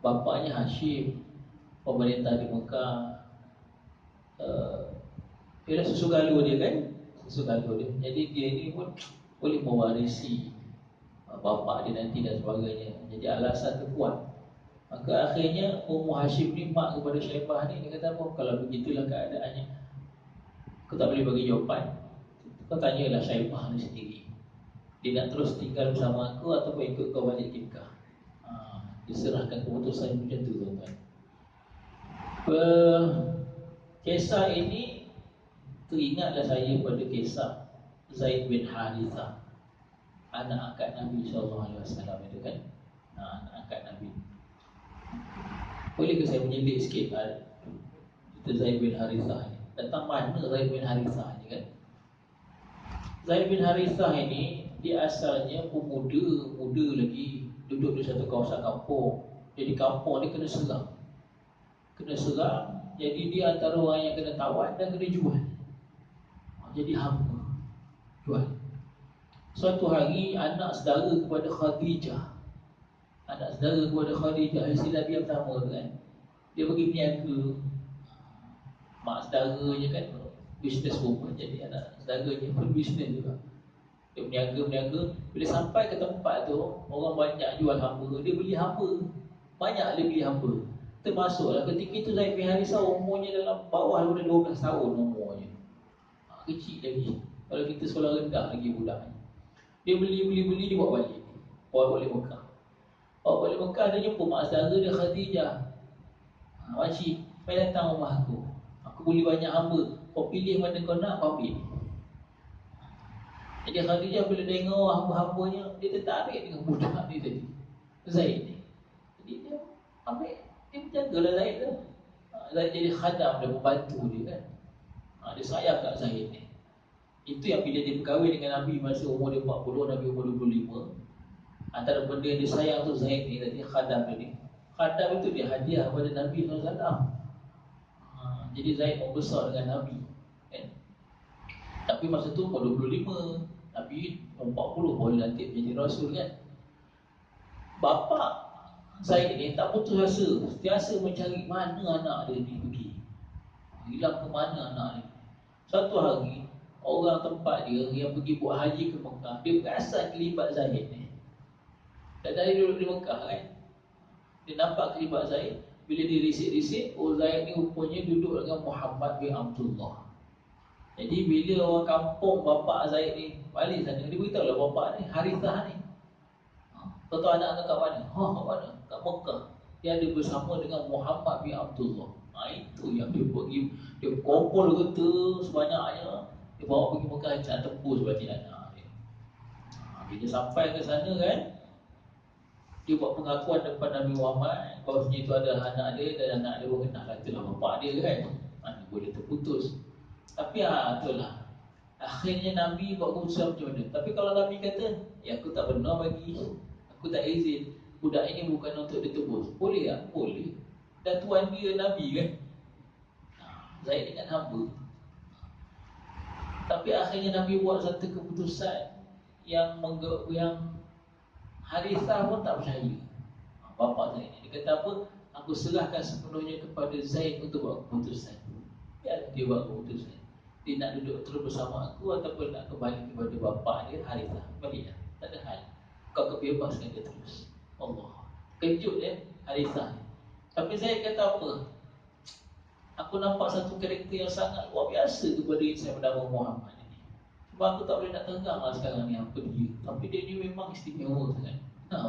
Bapaknya Hashim, pemerintah di Mekah. Dia dah susu galuh dia kan, jadi dia ni pun boleh mewarisi bapa dia nanti dan sebagainya. Jadi alasan tu kuat. Maka akhirnya Ummu Hashim ni mak kepada Syaibah ni, dia kata apa, kalau begitulah keadaannya, aku tak boleh bagi jawapan. Kau tanyalah Syaibah ni sendiri, dia nak terus tinggal bersama aku ataupun ikut kau balik ke Mekah. Diserahkan keputusan macam tu, tuan-tuan. Kisah ini teringatlah saya pada kisah Zaid bin Harithah, anak angkat Nabi SAW itu kan. Anak angkat Nabi. Boleh ke saya menyindir sikit cerita Zaid bin Harithah ni? Datang mana Zaid bin Harithah ni kan? Zaid bin Harithah ini dia asalnya muda lagi, duduk di satu kawasan kampung. Jadi kampung dia kena serang. Jadi dia antara orang yang kena tawar dan kena jual. Jadi hamba jual. Suatu hari anak saudara kepada Khadijah, istilah dia pertama tu kan, dia pergi berniaga. Mak saudaranya kan bisnes woman, jadi anak saudaranya pun bisnes juga. Dia berniaga. Bila sampai ke tempat tu, orang banyak jual hamba, dia beli hamba. Banyak dia beli hamba. Termasuklah ketika itu Zaid bin Harithah umurnya dalam bawah daripada 12 tahun umurnya. Kecil lagi. Kalau kita sekolah rendah lagi budak. Dia beli, dia bawa balik Mekah. Bawa balik Mekah, dia jumpa mak saudara dia Khadijah. Makcik, mai datang rumah aku. Aku beli banyak hamba. Kau pilih mana kau nak, kau ambil. Jadi Khadijah bila tengok hamba-hambanya, dia tertarik dengan budak ni tadi, Zaid ni. Jadi dia ambil, dia menjagalah Zaid tu. Zaid jadi khadam, dia membantu dia kan. Dia sayang kat Zaid ni. Itu yang bila dia berkahwin dengan Nabi masa umur dia 40, Nabi umur 25. Antara benda yang dia sayang tu Zaid ni tadi, khadam dia ni. Khadam itu dia hadiah kepada Nabi SAW. Jadi Zaid membesar dengan Nabi kan? Tapi masa tu umur 25, Nabi umur 40 boleh nanti menjadi Rasul kan. Bapa Zaid ni tak putus asa, sentiasa mencari mana anak dia ni pergi, hilang ke mana anak ni. Satu hari orang tempat dia yang pergi buat haji ke Mekah, dia perasan kelibat Zaid ni. Dan dari duduk di Mekah kan, dia nampak kelibat Zaid. Bila dia risik-risik, Zaid ni rupanya duduk dengan Muhammad bin Abdullah. Jadi bila orang kampung bapa Zaid ni balik sana, dia beritahu lah bapa ni Harithah ni, Tahu anak kat mana? Kat mana? Kat Mekah. Dia ada bersama dengan Muhammad bin Abdullah. Itu yang dia pergi. Dia kumpul kata sebanyaknya. Dia bawa pergi Mekah, nak tebus berarti anak dia. Bila sampai ke sana kan, dia buat pengakuan depan Nabi Muhammad bahawa itu ada anak dia, dan anak dia pun kenal lah, itulah bapak dia kan. Mana boleh terputus. Tapi itulah, akhirnya Nabi buat keputusan macam mana. Tapi kalau Nabi kata, ya aku tak benar bagi, aku tak izin, budak ini bukan untuk ditebus, boleh tak? Boleh. Dan tuan dia Nabi kan. Zaid dengan hamba. Tapi akhirnya Nabi buat satu keputusan yang Harithah pun tak percaya. Bapa Zaid ni, dia kata apa? Aku serahkan sepenuhnya kepada Zaid untuk buat keputusan. Ya, dia buat keputusan. Dia nak duduk terus bersama aku ataupun nak kembali kepada bapa dia, Harithah. Balik lah, tak ada hal. Kau kebebaskan dia terus. Allah, kejut dia Harithah ni. Tapi Zaid kata apa? Aku nampak satu karakter yang sangat luar biasa kepada saya bernama Muhammad ini. Cuma aku tak boleh nak tenggang lah sekarang ni apa dia. Tapi dia ni memang istimewa sangat.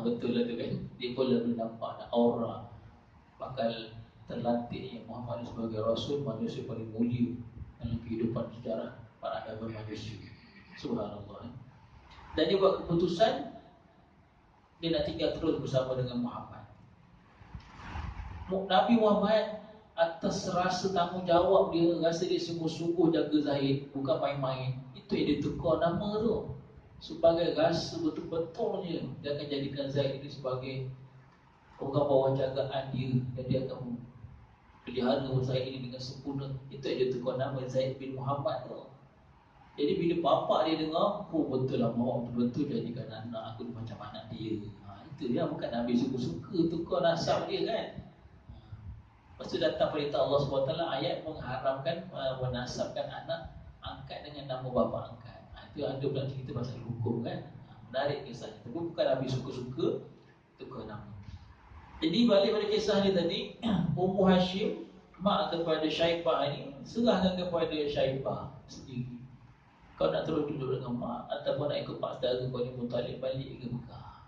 Betul lah tu kan. Dia boleh nampak nak aura bakal terlantiknya Muhammad sebagai Rasul, manusia paling mulia dalam kehidupan sejarah para agama manusia. Subhanallah. Dan dia buat keputusan dia nak tinggal terus bersama dengan Muhammad. Nabi Muhammad atas rasa tanggungjawab dia, rasa dia sungguh-sungguh jaga Zaid, bukan main-main. Itu yang dia tukar nama tu sebagai rasa betul-betulnya dia akan jadikan Zaid ini sebagai orang bawah jagaan dia, dan dia akan pelihara Zaid ini dengan sempurna. Itu yang dia tukar nama Zaid bin Muhammad tu. Jadi bila bapa dia dengar, oh betul lah, bawa betul-betul jadikan anak aku macam anak dia. Itu dia, bukan Nabi suka-suka tukar nasab dia kan. Lepas tu datang perintah Allah SWT, ayat mengharamkan menasabkan anak angkat dengan nama bapa angkat. Itu ada pula cerita pasal hukum kan. Menarik kisahnya. Tapi bukan Nabi suka-suka tukar nama. Jadi balik pada kisah ni tadi, Ummu Hashim, mak kepada Syaibah ni, serahkan kepada Syaibah sendiri. Kau nak terus duduk dengan mak ataupun nak ikut pak saudara kau ni Muttalib balik ke Mekah.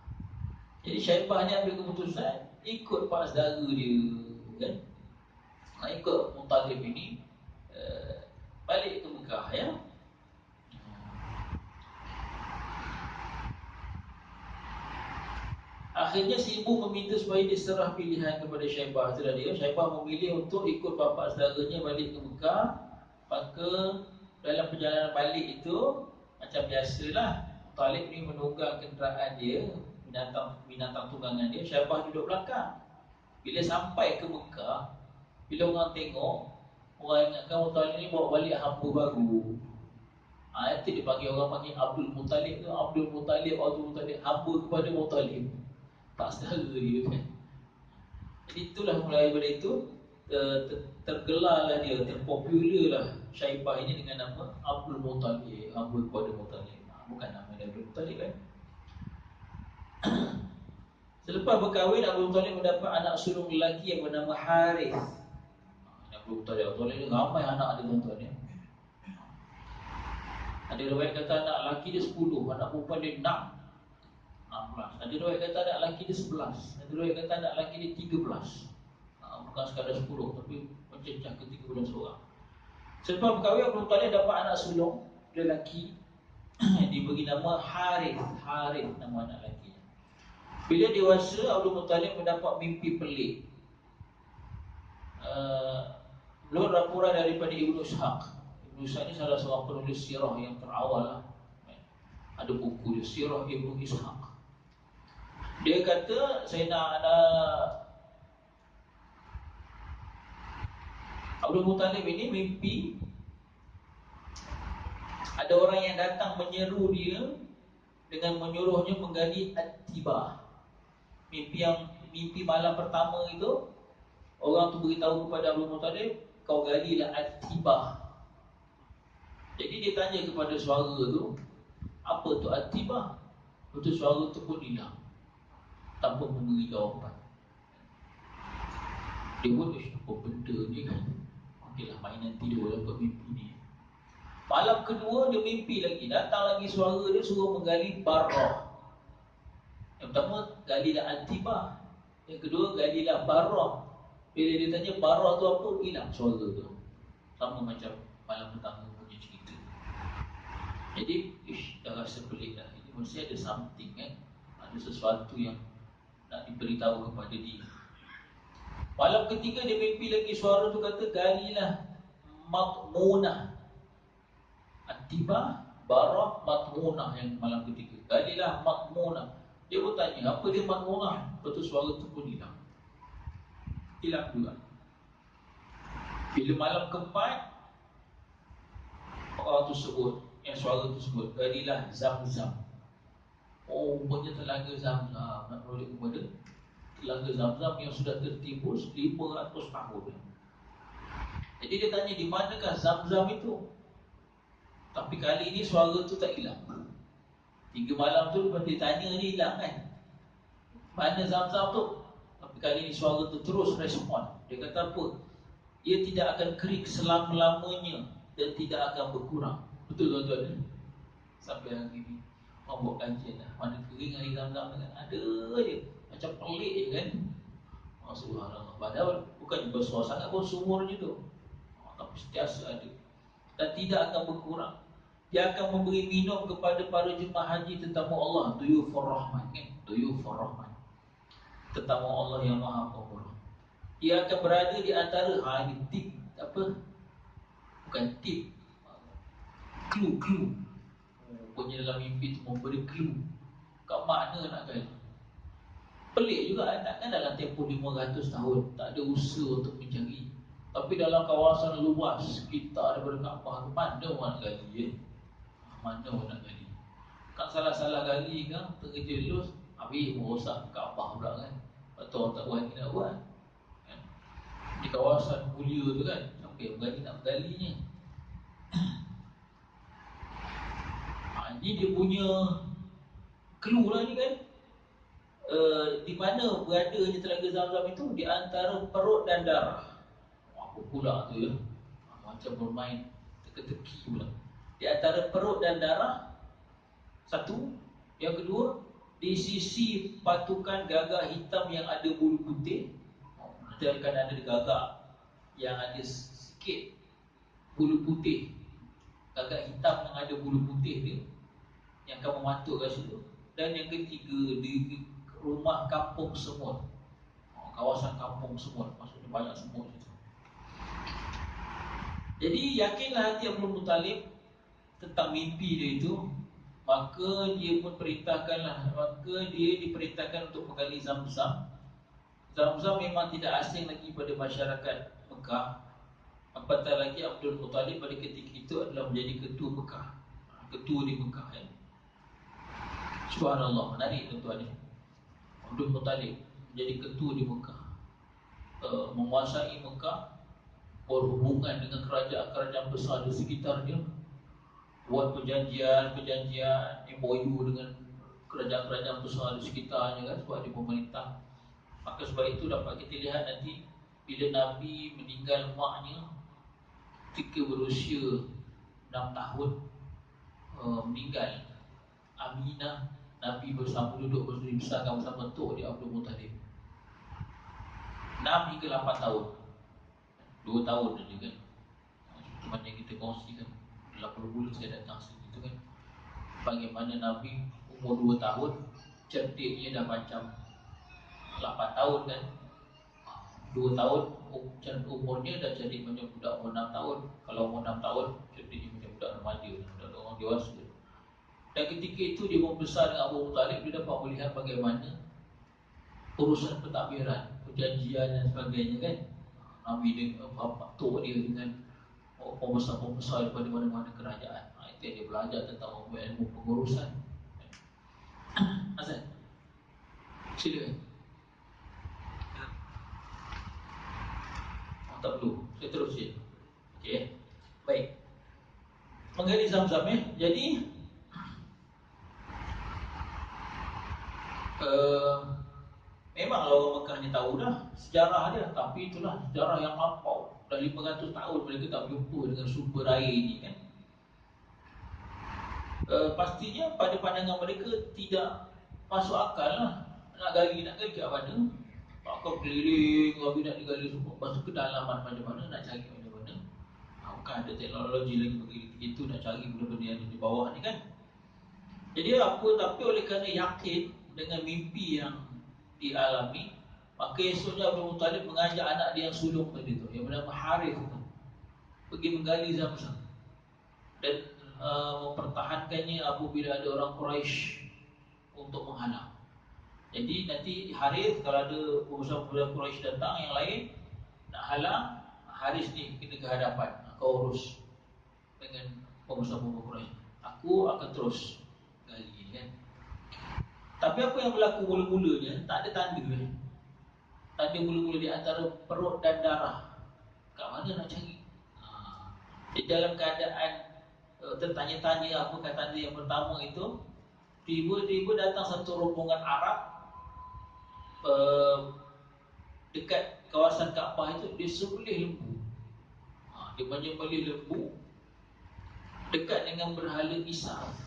Jadi Syaibah ni ambil keputusan ikut pak saudara dia kan. Nak ikut Muttalib ini balik ke Mekah ya. Akhirnya si ibu meminta supaya diserah pilihan kepada Syaibah. Itulah dia, Syaibah memilih untuk ikut bapa saudaranya balik ke Mekah. Maka dalam perjalanan balik itu, macam biasalah, Muttalib ni menunggang kenderaan dia, binatang tunggangan dia. Syaibah duduk belakang. Bila sampai ke Mekah, bila orang tengok, orang ingatkan Muttalib ni bawa balik hamba baru. Itu dia panggil, orang panggil Abdul Muttalib tu. Abdul Muttalib, hamba kepada Muttalib, tak saudara dia kan. Jadi itulah mulai daripada itu tergelarlah dia, terpopular lah Syaibah ini dengan nama Abdul Muttalib, hamba kepada Muttalib. Bukan nama dia Abdul Muttalib kan. Selepas berkahwin, Abdul Muttalib mendapat anak sulung lelaki yang bernama Harith. Abdul Muttalib ni ramai anak dia tuan-tuan ya. Ada riwayat kata anak lelaki dia 10, anak perempuan dia 16. Ada riwayat kata anak lelaki dia 11. Ada riwayat kata anak lelaki dia 13. Bukan sekadar 10, tapi mencecah ke 13 orang. Selepas berkahwin, Abdul Muttalib dapat anak sulung lelaki diberi nama Harith. Harith nama anak lelaki. Bila dewasa, Abdul Muttalib mendapat mimpi pelik. Menurut laporan daripada Ibnu Ishaq. Ibnu Ishaq ni salah seorang penulis sirah yang terawal lah. Ada buku dia, Sirah Ibnu Ishaq. Dia kata, Abdul Muttalib ini mimpi ada orang yang datang menyeru dia dengan menyuruhnya menggali At-Tibah. Mimpi malam pertama itu, orang tu beritahu kepada Abdul Muttalib, kau galilah At-Tibah. Jadi dia tanya kepada suara tu, apa tu At-Tibah? Betul suara tu pun hilang tanpa memberi jawapan. Dia pun apa benda ni kan. Okeylah, mainan tidur dapat mimpi ni. Malam kedua dia mimpi lagi, datang lagi suara dia suruh menggali Barrah. Yang pertama, galilah Antibah. Yang kedua, galilah Barrah. Bila dia tanya Barrah tu apa, hilang suara tu. Sama macam malam pertama punya cerita. Jadi, dah rasa pelik dah. Ini mesti ada something kan. Ada sesuatu yang nak diberitahu kepada dia. Malam ketiga dia mimpi lagi, suara tu kata galilah Matmunah. Antibah, Barrah, Matmunah yang malam ketiga. Galilah Matmunah. Dia pun tanya, apa dia Matmunah? Lepas tu suara tu pun hilang. Hilang juga. Bila malam keempat, orang tu sebut, yang suara tu sebut, galilah Zamzam. Oh, rupanya telaga Zamzam. Nak menoleh kepada telaga Zamzam yang sudah tertimbus 500 tahun. Jadi dia tanya, di manakah Zamzam itu? Tapi kali ini suara tu tak hilang. 3 malam tu lepas dia tanya ni hilang kan, mana Zamzam tu? Tapi kali ini suara tu terus respon. Dia kata apa? Dia tidak akan kering selama-lamanya dan tidak akan berkurang. Betul tuan-tuan? Sampai hari ini orang buat kajian dah, mana kering air Zamzam kan? Ada je. Macam pelik je kan. Subhanallah. Padahal bukan besar sangat pun sumurnya tu, tapi sentiasa ada dan tidak akan berkurang. Dia akan memberi minum kepada para jemaah haji tetamu Allah, Duyufur Rahman kan? Duyufur Rahman, tetamu Allah yang Maha Pemurah. Dia akan berada di antara ini tip apa? Bukan tip, clue. Punya dalam mimpi tu memberi clue. Kat mana nak gali? Pelik juga kan, dalam tempoh 500 tahun tak ada usaha untuk mencari. Tapi dalam kawasan luas sekitar daripada Kaabah, mana orang nak gali Mana orang nak gali? Kan salah-salah gali kan, terkejut lulus, habis merosak Kaabah pula kan. Atau orang tak berani nak buat kan? Di kawasan mulia tu kan, siapa yang berani nak galinya? Ini dia punya clue lah ni kan. Di mana beradanya telaga Zamzam itu? Di antara perut dan darah. Apa pula tu ya? Macam bermain teka-teki pula. Di antara perut dan darah, satu. Yang kedua, di sisi patukan gagak hitam yang ada bulu putih. Nanti akan ada gagak yang ada sikit bulu putih, gagak hitam yang ada bulu putih dia, yang akan mematuk kat situ. Dan yang ketiga, di rumah kampung semut, kawasan kampung semut, maksudnya banyak semut situ. Jadi yakinlah hati Abdul Muttalib tentang mimpi dia itu. Maka dia pun perintahkanlah, maka dia diperintahkan untuk menggali Zamzam. Zamzam memang tidak asing lagi pada masyarakat Mekah. Apatah lagi Abdul Muttalib pada ketika itu adalah menjadi ketua Mekah, ketua di Mekah ya. Subhanallah, menarik tuan-tuan ya. Abdul Muttalib menjadi ketua di Mekah, menguasai Mekah, berhubungan dengan kerajaan-kerajaan besar di sekitarnya, buat perjanjian MOU dengan kerajaan-kerajaan besar di sekitarnya kan, sebab dia pemerintah. Maka sebab itu dapat kita lihat nanti bila Nabi meninggal maknya ketika berusia 6 tahun, meninggal Aminah, Nabi bersama duduk dibesarkan bersama tok dia Abdul Muttalib 6 hingga 8 tahun, 2 tahun saja kan. Macam yang kita kongsikan dalam bulan saya datang sini tu kan, bagaimana Nabi umur 2 tahun cerdiknya dah macam 8 tahun kan. 2 tahun umurnya dah cerdik macam budak umur 6 tahun. Kalau umur 6 tahun cerdiknya macam budak remaja, budak orang dewasa. Dan ketika itu dia membesar dengan Abu Muttalib, dia dapat melihat bagaimana urusan pentadbiran, perjanjian dan sebagainya kan. Nabi dengan tok dia dengan pembesar-pembesar daripada mana-mana kerajaan. Itu yang dia belajar tentang ilmu pengurusan. Azan, silakan. Tak perlu, saya terus je. Okey, baik. Menggali Zamzam ya. Jadi memang orang Mekah ni tahu dah sejarah dia, tapi itulah sejarah yang lampau. Dah 500 tahun mereka tak berjumpa dengan sumber air ni kan. Pastinya pada pandangan mereka tidak masuk akal lah. Nak gali kat mana? Kau keliling, kau nak digali semua. Masuk ke dalaman macam mana, nak cari macam mana. Bukan ada teknologi lagi begitu nak cari benda-benda yang di bawah ni kan. Jadi apa, tapi oleh kerana yakin dengan mimpi yang dialami, maka esoknya Abdul Muttalib mengajak anak dia yang sulung tadi tu, yang bernama Harith tu, pergi menggali Zamzam dan mempertahankannya apabila ada orang Quraisy untuk menghalang. Jadi nanti Harith, kalau ada pembesar-pembesar Quraisy datang yang lain nak halang, Harith ni kena ke hadapan, kau urus dengan pembesar-pembesar Quraisy, aku akan terus gali kan. Tapi apa yang berlaku mula-mulanya, tak ada tanda kan. Tanda mula-mula di antara perut dan darah, kat mana nak cari? Di dalam keadaan tertanya-tanya apa kata tanda yang pertama itu, tiba-tiba datang satu rombongan Arab dekat kawasan Kaabah itu. Dia sembelih lembu, dia menyembelih lembu dekat dengan berhala Isaf.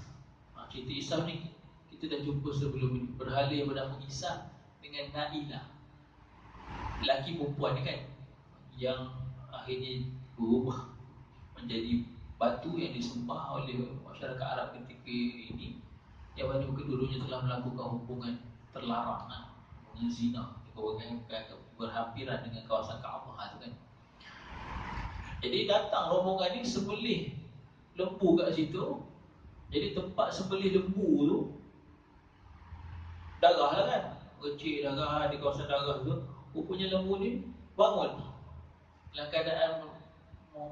Cerita Isaf ni kita dah jumpa sebelum ini. Berhala yang bernama Isaf dengan Nailah, lelaki perempuan ni kan, yang akhirnya berubah menjadi batu yang disembah oleh masyarakat Arab ketika ini, yang mana kedua-duanya telah melakukan hubungan terlarang, hubungan zina, berhampiran dengan kawasan Kaabah tu kan. Jadi datang rombongan ni sembelih lembu kat situ. Jadi tempat sembelih lembu tu darah lah kan, kecil darah di kawasan darah tu. Rupanya lembu ni bangun dalam keadaan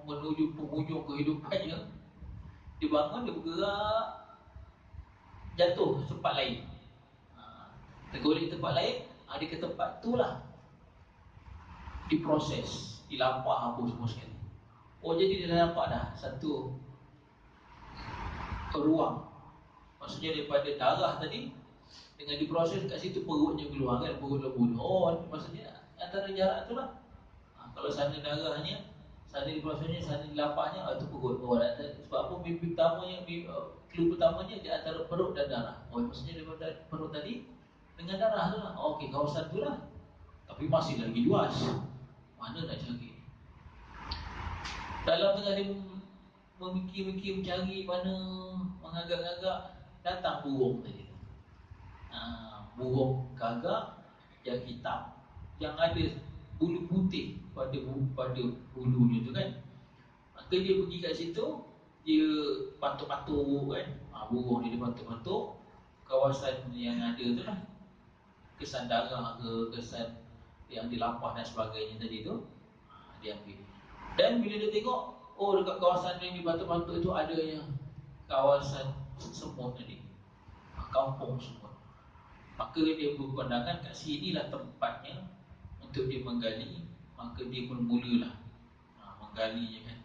menuju penghujung kehidupannya. Dia bangun, dia bergerak, jatuh ke tempat lain, tergolek tempat lain. Dia ke tempat tu lah diproses, dilampah apa semua sekali. Jadi dia dah nampak dah satu ruang. Maksudnya daripada darah tadi dengan diproses kat situ, perutnya keluar kan, perut lembu. Maksudnya antara jarak tu lah. Kalau sana darahnya, sana diprosesnya, sana dilampahnya, itu perut. Sebab apa? Mimpi pertamanya, clue pertamanya di antara perut dan darah. Maksudnya daripada perut tadi dengan darah tu lah. Okey, kawasan tu lah. Tapi masih lagi luas, mana nak cari? Dalam tengah dia memikir-mikir mencari mana, mengagak-agak, datang burung tadi. Burung gagak yang hitam, yang ada bulu putih pada bulunya tu kan. Maka dia pergi kat situ, dia patuk-patuk kan. Burung dia patuk-patuk kawasan yang ada tu lah, kesan darah ke, kesan yang dilampah dan sebagainya tadi tu, dia ambil. Dan bila dia tengok, dekat kawasan yang dipatuk-patuk itu ada yang kawasan semut tadi, kampung semut. Maka dia berpandangan kat sinilah tempatnya untuk dia menggali. Maka dia pun mulalah menggalinya kan.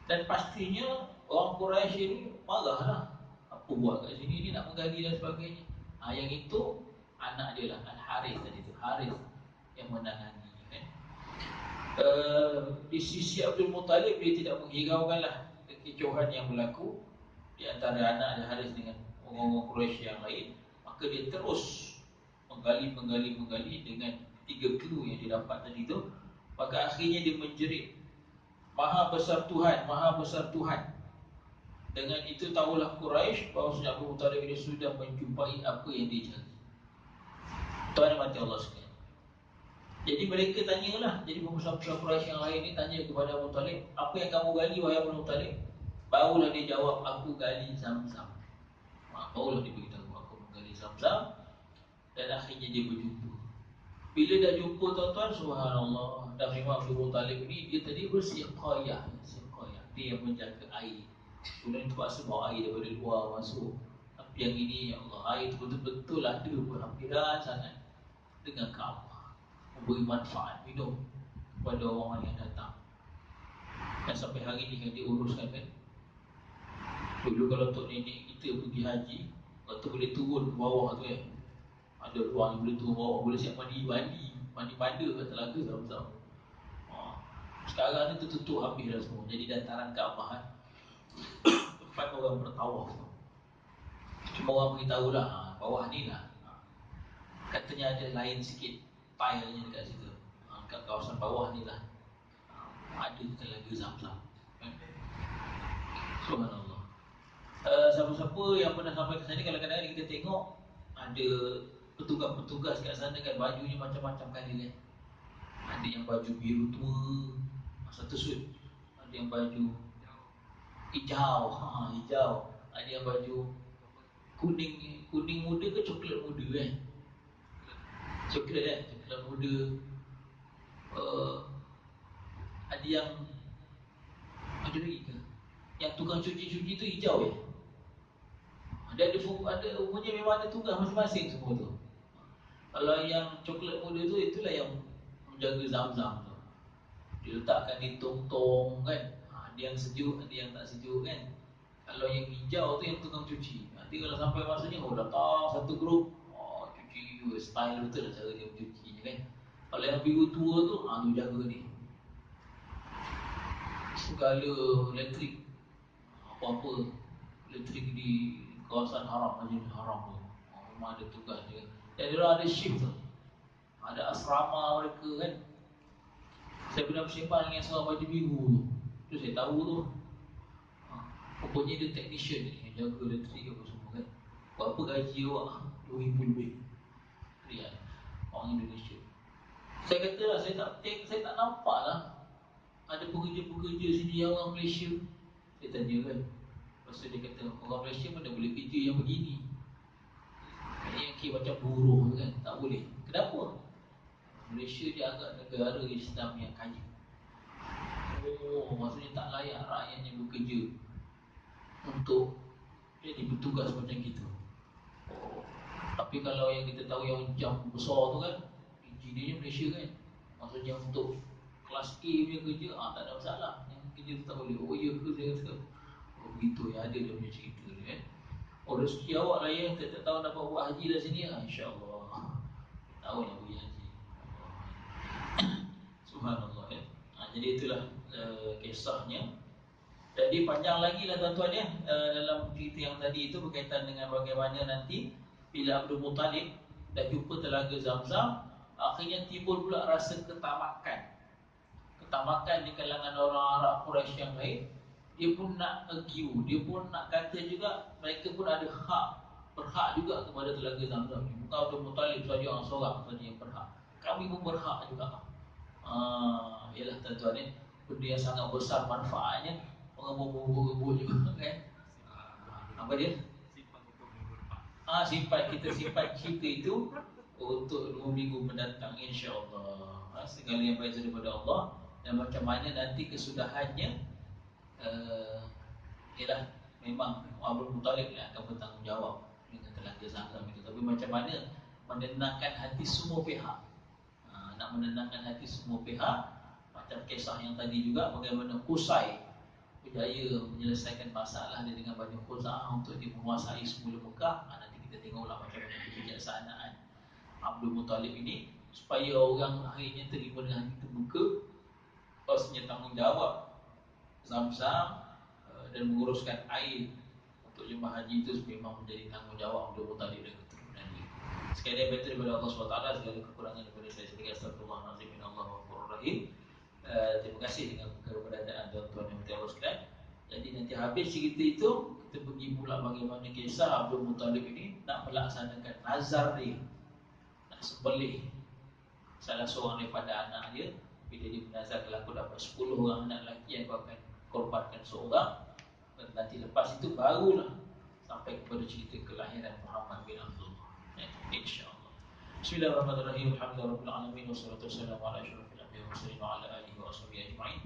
Dan pastinya orang Quraisy ini marahlah, apa buat kat sini, dia nak menggali dan sebagainya. Yang itu anak dia lah, Al-Harith tadi tu, Harith yang menangani kan. Di sisi Abdul Muttalib, dia tidak menghiraukanlah kekicauan yang berlaku di antara anak Al-Harith dengan orang-orang Quraisy yang lain. Maka dia terus menggali dengan 3 clue yang dia dapat tadi tu. Maka akhirnya dia menjerit, Maha besar Tuhan, Maha besar Tuhan. Dengan itu tahulah Quraisy bahawa Abu Muttalib ini sudah menjumpai apa yang dia cari. Tuhan yang mati Allah sekalian. Jadi mereka tanyalah, jadi pembesar-pembesar Quraisy yang lain ni tanya kepada Abu Muttalib, apa yang kamu gali wahai Abu Muttalib? Barulah dia jawab, aku gali Zamzam. Barulah dia beritahu, aku menggali Zamzam. Dan akhirnya dia berjumpa. Bila dah jumpa tuan-tuan, subhanallah, dah memang Abu Muttalib ni, dia tadi bersiqayah. Dia yang menjaga air. Kemudian terpaksa bawa air daripada luar masuk. Tapi yang ini, ya Allah, air itu betul-betul ada berhampiran sangat dengan Kaabah, memberi manfaat minum kepada orang yang datang. Dan sampai hari ni kan diuruskan kan. Dulu kalau tok nenek kita pergi haji, waktu boleh turun ke bawah tu kan, ada ruang yang boleh turun bawah, boleh siap mandi pada kat telaga Zamzam. Sekarang ni tertutup habis dah semua. Jadi dataran Kaabah tempat orang bertawaf. Cuma orang beritahu lah, bawah ni lah Katanya ada lain sikit tilenya dekat situ, kat kawasan bawah ni lah, ada telaga Zam-Zam. Subhanallah. Siapa-siapa yang pernah sampai ke sana, kadang-kadang kita tengok ada petugas-petugas kat sana kan, bajunya macam-macam kali kan. Ada yang baju biru tua, satu suit. Ada yang baju hijau, hijau. Ada yang baju kuning muda ke coklat muda kan? Coklat kan? Coklat muda. Ada yang ada lagi ke? Yang tukang cuci-cuci tu hijau ya? Ada umumnya memang ada tugas masing-masing semua tu. Kalau yang coklat muda tu, itulah yang menjaga Zam-Zam tu. Dia letakkan di tong-tong kan. Ada yang sejuk, ada yang tak sejuk kan. Kalau yang hijau tu yang tukang cuci. Nanti kalau sampai masanya, datang satu grup, cuci style betul lah cara dia mencuci kan. Kalau yang biru tua tu, tu jaga ni. Segala elektrik, apa-apa elektrik di kawasan haram, majlis haram tu, memang ada tugas dia. Dan dia ada shift tu, ada asrama mereka kan. Saya pernah bersembang dengan seorang baju biru tu saya tahu tu. Pokoknya dia technician ni, yang jaga elektrik apa semua kan. Berapa gaji awak? 2,000 lebih Riyal, orang Indonesia. Saya kata lah, saya tak nampak lah ada pekerja-pekerja sini yang orang Malaysia. Saya tanya kan. Lepas tu dia kata, orang Malaysia mana boleh kerja yang begini. Yang kira macam buruh kan, tak boleh. Kenapa? Malaysia dia agak negara Islam yang kaya. Maksudnya tak layak rakyatnya bekerja untuk jadi bertugas macam gitu. Tapi kalau yang kita tahu yang jam besar tu kan, engineer Malaysia kan, maksudnya untuk kelas A punya kerja, tak ada masalah. Yang kerja tu tak boleh. Ya ke, saya kata, begitu ya, ada dia punya cerita ni kan. Rezeki awak lah yang tak tahu dapat buat haji dah sini, insyaAllah tahu nak pergi haji. Subhanallah ya. Jadi itulah kisahnya. Jadi panjang lagi lah tuan-tuan ya, dalam cerita yang tadi itu berkaitan dengan bagaimana nanti bila Abdul Muttalib dah jumpa telaga Zam-Zam, akhirnya timbul pula rasa ketamakan di kalangan orang Arab Quraisy yang lain. Dia pun nak argue, dia pun nak kata juga mereka pun ada berhak juga kepada telaga Zam-Zam. Bukan Abdul Muttalib saja orang seorang saja yang berhak, kami pun berhak juga. Ialah tuan-tuan ni, benda yang sangat besar manfaatnya. Orang berebut juga kan. Apa dia? Simpan cerita itu untuk 2 minggu mendatang, insya-Allah. Segala yang baik daripada Allah. Dan macam mana nanti kesudahannya, ialah memang Abdul Muttalib yang akan bertanggungjawab dengan telaga Zam-Zam itu. Tapi macam mana menenangkan hati semua pihak, nak menenangkan hati semua pihak. Macam kisah yang tadi juga, bagaimana Qusay berjaya menyelesaikan masalah dia dengan Bani Khuza'ah untuk dia menguasai semula Mekah. Nanti kita tengoklah macam mana kebijaksanaan Abdul Muttalib ini supaya orang akhirnya terima dengan hati terbuka. Pastinya tanggungjawab Zam-Zam dan menguruskan air untuk jemaah haji itu memang menjadi tanggungjawab Abdul Muttalib dan keturunan dia. Sekali lagi betul daripada Allah SWT, segala kekurangan daripada saya sendiri. Astagfirullahaladzim, innallaha ghafurur rahim. Terima kasih dengan keberadaan tuan-tuan yang berterima sekalian. Jadi nanti habis cerita itu, kita pergi pula bagaimana kisah Abdul Muttalib ini nak melaksanakan nazar dia, nak sembelih salah seorang daripada anak dia. Bila dia bernazar, kalau aku dapat 10 orang anak lelaki, aku akan korbankan seorang. Dan nanti lepas itu barulah sampai kepada cerita kelahiran Muhammad bin Abdullah, insya-Allah. Bismillahirrahmanirrahim. Alhamdulillahirabbil alamin, wassalatu wassalamu ala asyrafil anbiya'i wal mursalin wa ala alihi wa ashabihi ajma'in.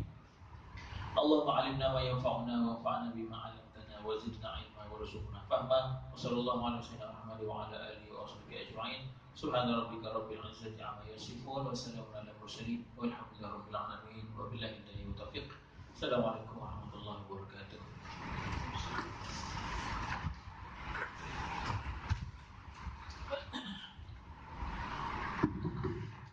Allahumma 'allimna ma yanfa'una wanfa'na bima 'allamtana wa zidna 'ilma warzuqna fahma. Wassallallahu ala sayyidina Muhammad wa ala alihi wa ashabihi ajma'in. Subhana rabbika rabbil 'izzati 'amma yasifun wa salamun alal mursalin walhamdulillahi rabbil alamin wa billahi taufiq. Assalamualaikum.